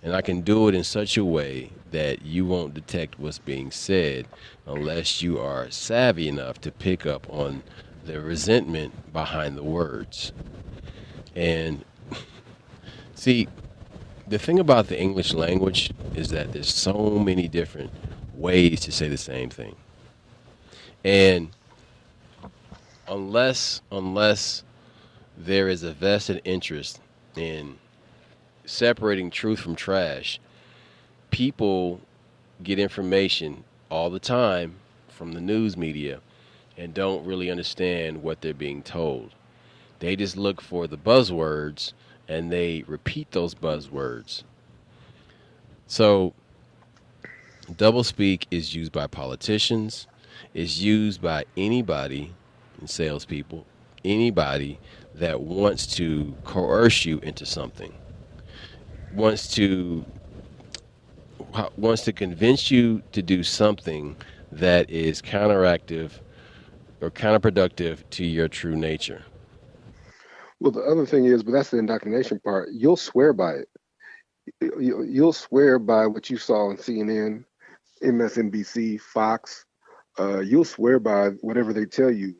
And I can do it in such a way that you won't detect what's being said unless you are savvy enough to pick up on the resentment behind the words. And see, the thing about the English language is that there's so many different ways to say the same thing. And unless there is a vested interest in separating truth from trash, people get information all the time from the news media and don't really understand what they're being told. They just look for the buzzwords and they repeat those buzzwords. So Doublespeak is used by politicians. It's used by anybody, and salespeople, anybody that wants to coerce you into something, wants to wants to convince you to do something that is counteractive or counterproductive to your true nature. Well, the other thing is, but that's the indoctrination part. You'll swear by it. You'll swear by what you saw on CNN, MSNBC, Fox. You'll swear by whatever they tell you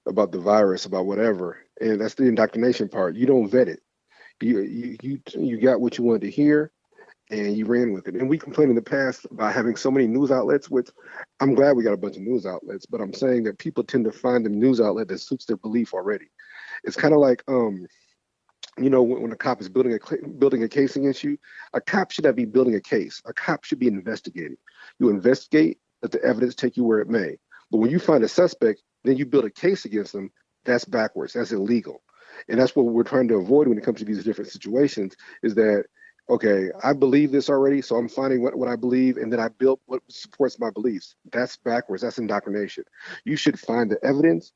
about the virus, about whatever, and that's the indoctrination part. You don't vet it. You got what you wanted to hear, and you ran with it. And we complained in the past about having so many news outlets, which I'm glad we got a bunch of news outlets, but I'm saying that people tend to find the news outlet that suits their belief already. It's kind of like when a cop is building a case against you, a cop should not be building a case. A cop should be investigating. You investigate, let the evidence take you where it may. But when you find a suspect, then you build a case against them. That's backwards. That's illegal. And that's what we're trying to avoid when it comes to these different situations is that, okay, I believe this already, so I'm finding what I believe, and then I build what supports my beliefs. That's backwards. That's indoctrination. You should find the evidence,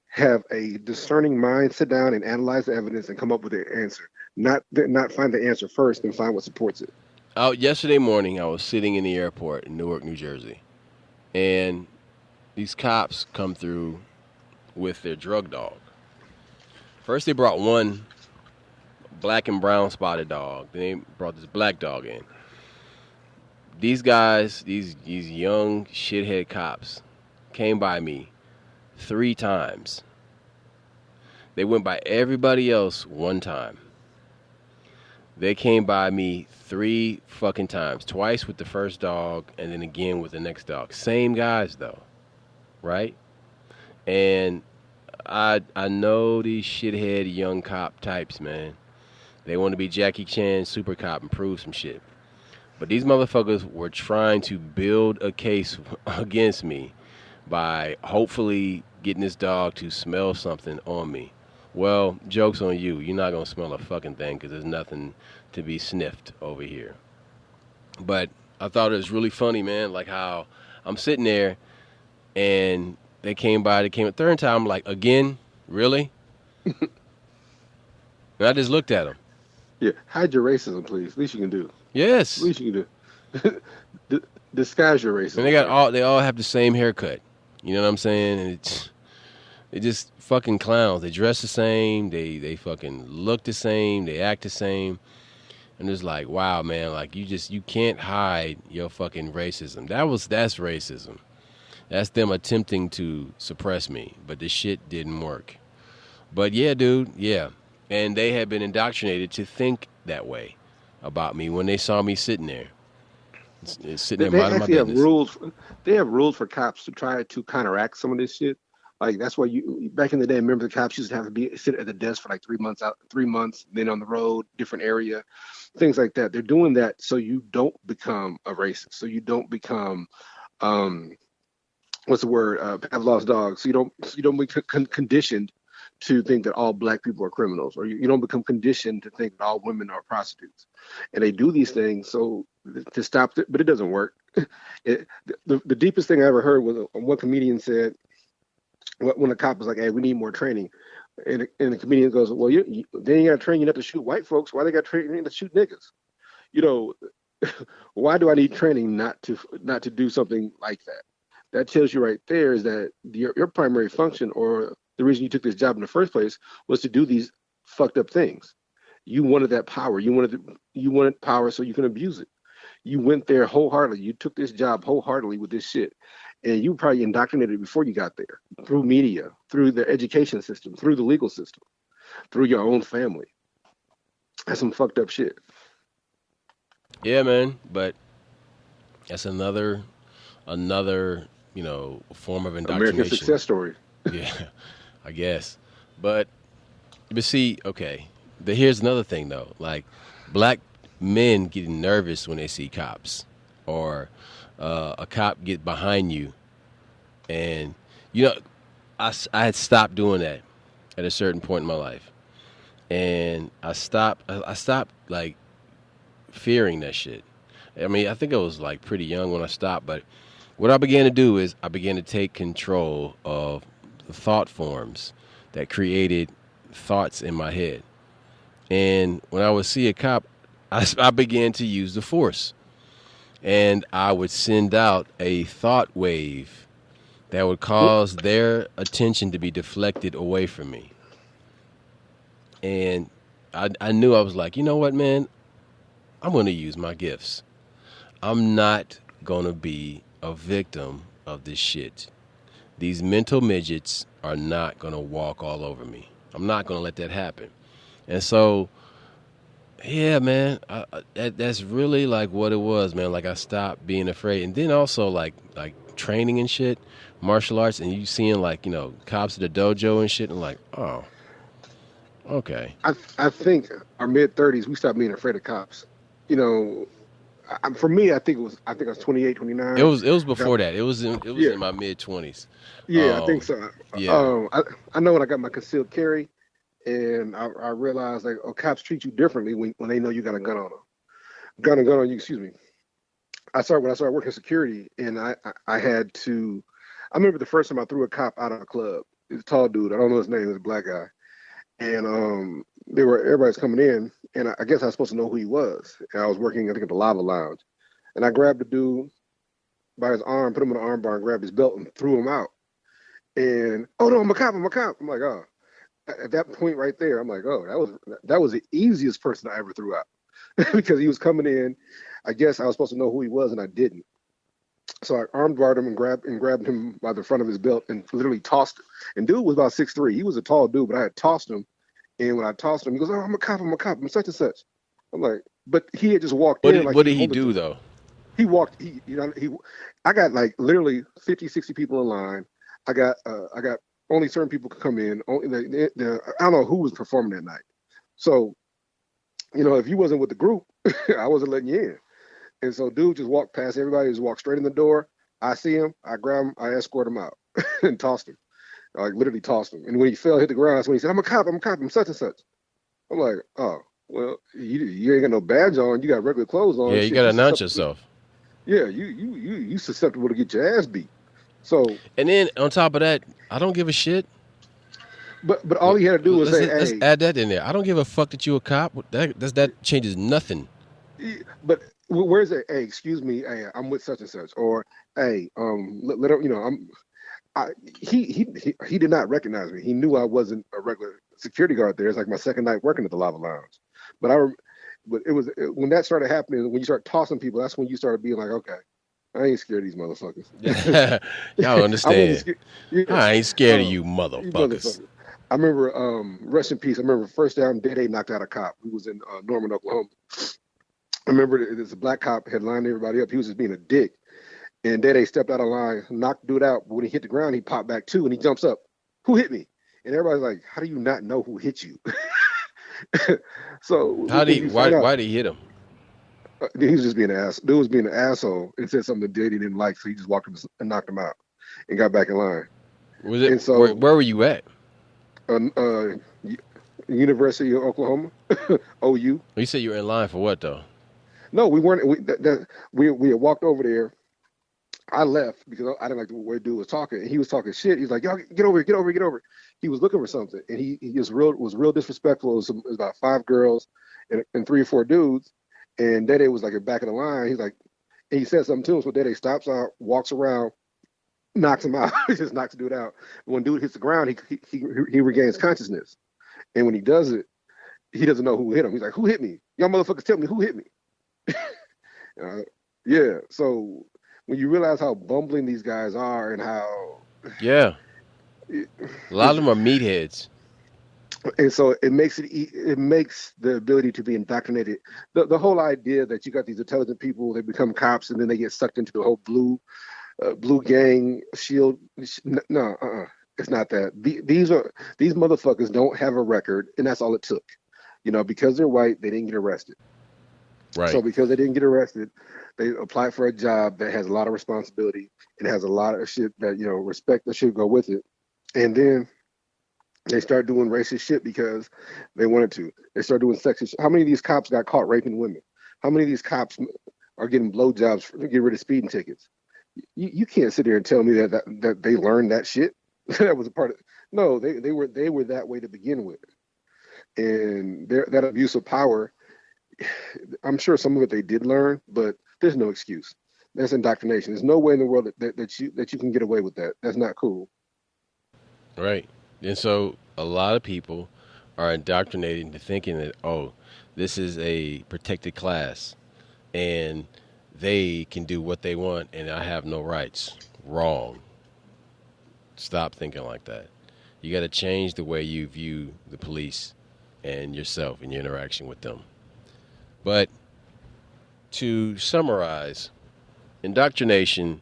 have a discerning mind, sit down and analyze the evidence and come up with an answer. Not find the answer first and find what supports it. Out yesterday morning, I was sitting in the airport in Newark, New Jersey, and these cops come through with their drug dog. First, they brought one black and brown spotted dog. Then they brought this black dog in. These guys, these young shithead cops, came by me 3 times. They went by everybody else 1 time. They came by me 3 fucking times. Twice with the first dog and then again with the next dog. Same guys though. Right? And I know these shithead young cop types, man. They want to be Jackie Chan super cop and prove some shit. But these motherfuckers were trying to build a case against me by hopefully getting this dog to smell something on me. Well, joke's on you. You're not going to smell a fucking thing because there's nothing to be sniffed over here. But I thought it was really funny, man, like how I'm sitting there and they came a third time. I'm like, again? Really? And I just looked at them. Yeah, hide your racism, please. Least you can do. Yes. Least you can do. Disguise your racism. And they all have the same haircut. You know what I'm saying? And they just fucking clowns. They dress the same. They fucking look the same. They act the same. And it's like, wow, man, like you can't hide your fucking racism. That's racism. That's them attempting to suppress me. But this shit didn't work. But yeah, dude, yeah. And they had been indoctrinated to think that way about me when they saw me sitting there. Sitting there minding my business. They have rules for cops to try to counteract some of this shit. Like that's why back in the day, remember the cops used to have to sit at the desk for like 3 months, then on the road, different area, things like that. They're doing that so you don't become a racist, so you don't become what's the word? Pavlov's dog. So you don't become conditioned to think that all black people are criminals, or you don't become conditioned to think that all women are prostitutes. And they do these things so to stop it, but it doesn't work. The deepest thing I ever heard was one comedian said when a cop was like, "Hey, we need more training," and the comedian goes, "Well, then you got to train you not to shoot white folks. Why they got training to shoot niggas? You know, why do I need training not to do something like that?" That tells you right there is that your primary function, or the reason you took this job in the first place, was to do these fucked up things. You wanted that power. You wanted power so you can abuse it. You went there wholeheartedly. You took this job wholeheartedly with this shit. And you probably indoctrinated before you got there, through media, through the education system, through the legal system, through your own family. That's some fucked up shit. Yeah, man. But that's another, form of indoctrination. American success story. Yeah, I guess. But see, okay. Here's another thing though. Like black men getting nervous when they see cops, or a cop get behind you, and I had stopped doing that at a certain point in my life, and I stopped like fearing that shit. I mean, I think I was like pretty young when I stopped, but what I began to do is I began to take control of the thought forms that created thoughts in my head. And when I would see a cop, I began to use the force. And I would send out a thought wave that would cause their attention to be deflected away from me. And I knew I was like, you know what, man? I'm going to use my gifts. I'm not going to be a victim of this shit. These mental midgets are not going to walk all over me. I'm not going to let that happen. And so, yeah, man, that's really like what it was, man. Like I stopped being afraid. And then also like training and shit, martial arts, and you seeing like, cops at the dojo and shit, and like, oh, okay. I think our mid-30s we stopped being afraid of cops. You know, for me, I think I was 28, It 29. was before that. It was Yeah, in my mid-20s. yeah, I think so. Yeah. I know when I got my concealed carry, and I realized like, oh, cops treat you differently when they know you got a gun on them, gun on you. Excuse me. When I started working security, and I had to. I remember the first time I threw a cop out of a club. He's a tall dude. I don't know his name. He was a black guy, and everybody's coming in, and I guess I was supposed to know who he was. And I was working, I think, at the Lava Lounge, and I grabbed the dude by his arm, put him in the arm bar, and grabbed his belt and threw him out. And oh no, I'm a cop. I'm a cop. I'm like, oh. At that point right there, I'm like, oh, that was the easiest person I ever threw out because he was coming in. I guess I was supposed to know who he was, and I didn't. So I armed barred him and grabbed him by the front of his belt and literally tossed him. And dude was about 6'3". He was a tall dude, but I had tossed him. And when I tossed him, he goes, "Oh, I'm a cop. I'm a cop. I'm such and such." I'm like, but he had just walked in. Like What did he do though? He walked. I got like literally 50, 60 people in line. I got only certain people could come in. Only I don't know who was performing that night. So, if you wasn't with the group, I wasn't letting you in. And so dude just walked past everybody, just walked straight in the door. I see him, I grab him, I escort him out and tossed him. I like literally tossed him. And when he fell, hit the ground, that's when he said, I'm a cop, I'm such and such. I'm like, oh, well, you ain't got no badge on, you got regular clothes on. Yeah, you gotta announce yourself. Yeah, you susceptible to get your ass beat. So, and then on top of that, I don't give a shit. But all he had to do was say, let's add that in there. I don't give a fuck that you a cop. That changes nothing. But where's it? Hey, excuse me. Hey, I'm with such and such. Or hey, let him. He did not recognize me. He knew I wasn't a regular security guard there. It's like my second night working at the Lava Lounge. But it was when that started happening. When you start tossing people, that's when you started being like, okay, I ain't scared of these motherfuckers. Y'all understand? I ain't scared of you motherfuckers. I remember, rest in peace. I remember first time Day knocked out a cop who was in Norman, Oklahoma. I remember this black cop had lined everybody up. He was just being a dick. And Day stepped out of line, knocked the dude out. But when he hit the ground, he popped back too, and he jumps up. Who hit me? And everybody's like, how do you not know who hit you? So why did he hit him? He was just being an ass. Dude was being an asshole and said something that Diddy didn't like, so he just walked him and knocked him out and got back in line. Was it? And so, where were you at? University of Oklahoma, OU. You said you were in line for what though? No, we weren't. We had walked over there. I left because I didn't like the way dude was talking. And he was talking shit. He's like, "Y'all get over here, get over here, get over." He was looking for something, and he was real disrespectful. It was about 5 girls and 3 or 4 dudes. And Dede was like at the back of the line. He's like, and he said something to him. So Dede stops out, walks around, knocks him out. He just knocks the dude out. When dude hits the ground, he regains consciousness. And when he does it, he doesn't know who hit him. He's like, "Who hit me? Y'all motherfuckers tell me who hit me." Yeah. So when you realize how bumbling these guys are and how a lot of them are meatheads. And so it makes the ability to be indoctrinated. The whole idea that you got these intelligent people, they become cops, and then they get sucked into the whole blue gang shield. No, it's not that. These motherfuckers don't have a record, and that's all it took. Because they're white, they didn't get arrested. Right. So because they didn't get arrested, they applied for a job that has a lot of responsibility and has a lot of shit that respect that should go with it, and then they start doing racist shit because they wanted to. They start doing sexist shit. How many of these cops got caught raping women? How many of these cops are getting blowjobs to get rid of speeding tickets. You can't sit there and tell me that they learned that shit. That was a part of. No, they were that way to begin with, and that abuse of power. I'm sure some of it they did learn, but there's no excuse. That's indoctrination. There's no way in the world that you can get away with that. That's not cool. Right. And so a lot of people are indoctrinated into thinking that, oh, this is a protected class and they can do what they want and I have no rights. Wrong. Stop thinking like that. You got to change the way you view the police and yourself and your interaction with them. But to summarize, indoctrination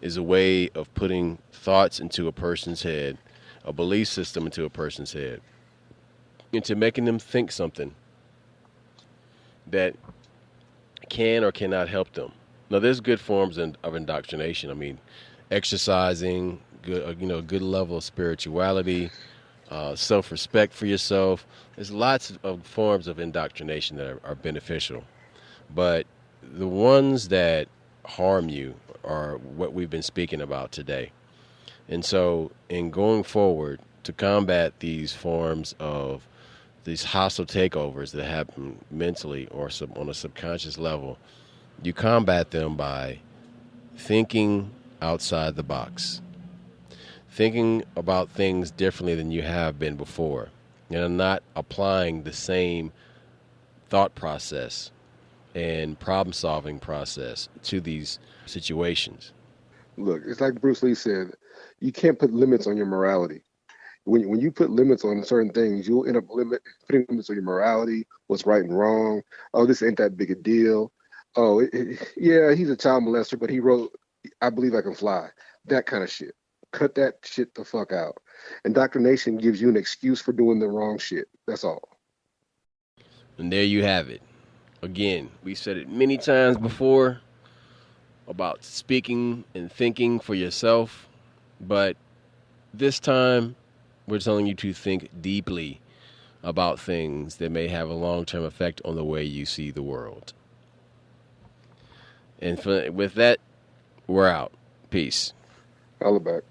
is a way of putting thoughts into a person's head, a belief system into a person's head, into making them think something that can or cannot help them. Now, there's good forms of indoctrination. I mean, exercising, good, a good level of spirituality, self-respect for yourself. There's lots of forms of indoctrination that are beneficial. But the ones that harm you are what we've been speaking about today. And so in going forward to combat these forms of these hostile takeovers that happen mentally or on a subconscious level, you combat them by thinking outside the box, thinking about things differently than you have been before, and not applying the same thought process and problem-solving process to these situations. Look, it's like Bruce Lee said, you can't put limits on your morality. When you put limits on certain things, you'll end up putting limits on your morality, what's right and wrong. Oh, this ain't that big a deal. Oh, yeah, he's a child molester, but he wrote, I believe I can fly. That kind of shit. Cut that shit the fuck out. Indoctrination gives you an excuse for doing the wrong shit. That's all. And there you have it. Again, we said it many times before about speaking and thinking for yourself, but this time we're telling you to think deeply about things that may have a long-term effect on the way you see the world. And with that, we're out. Peace. Holla back.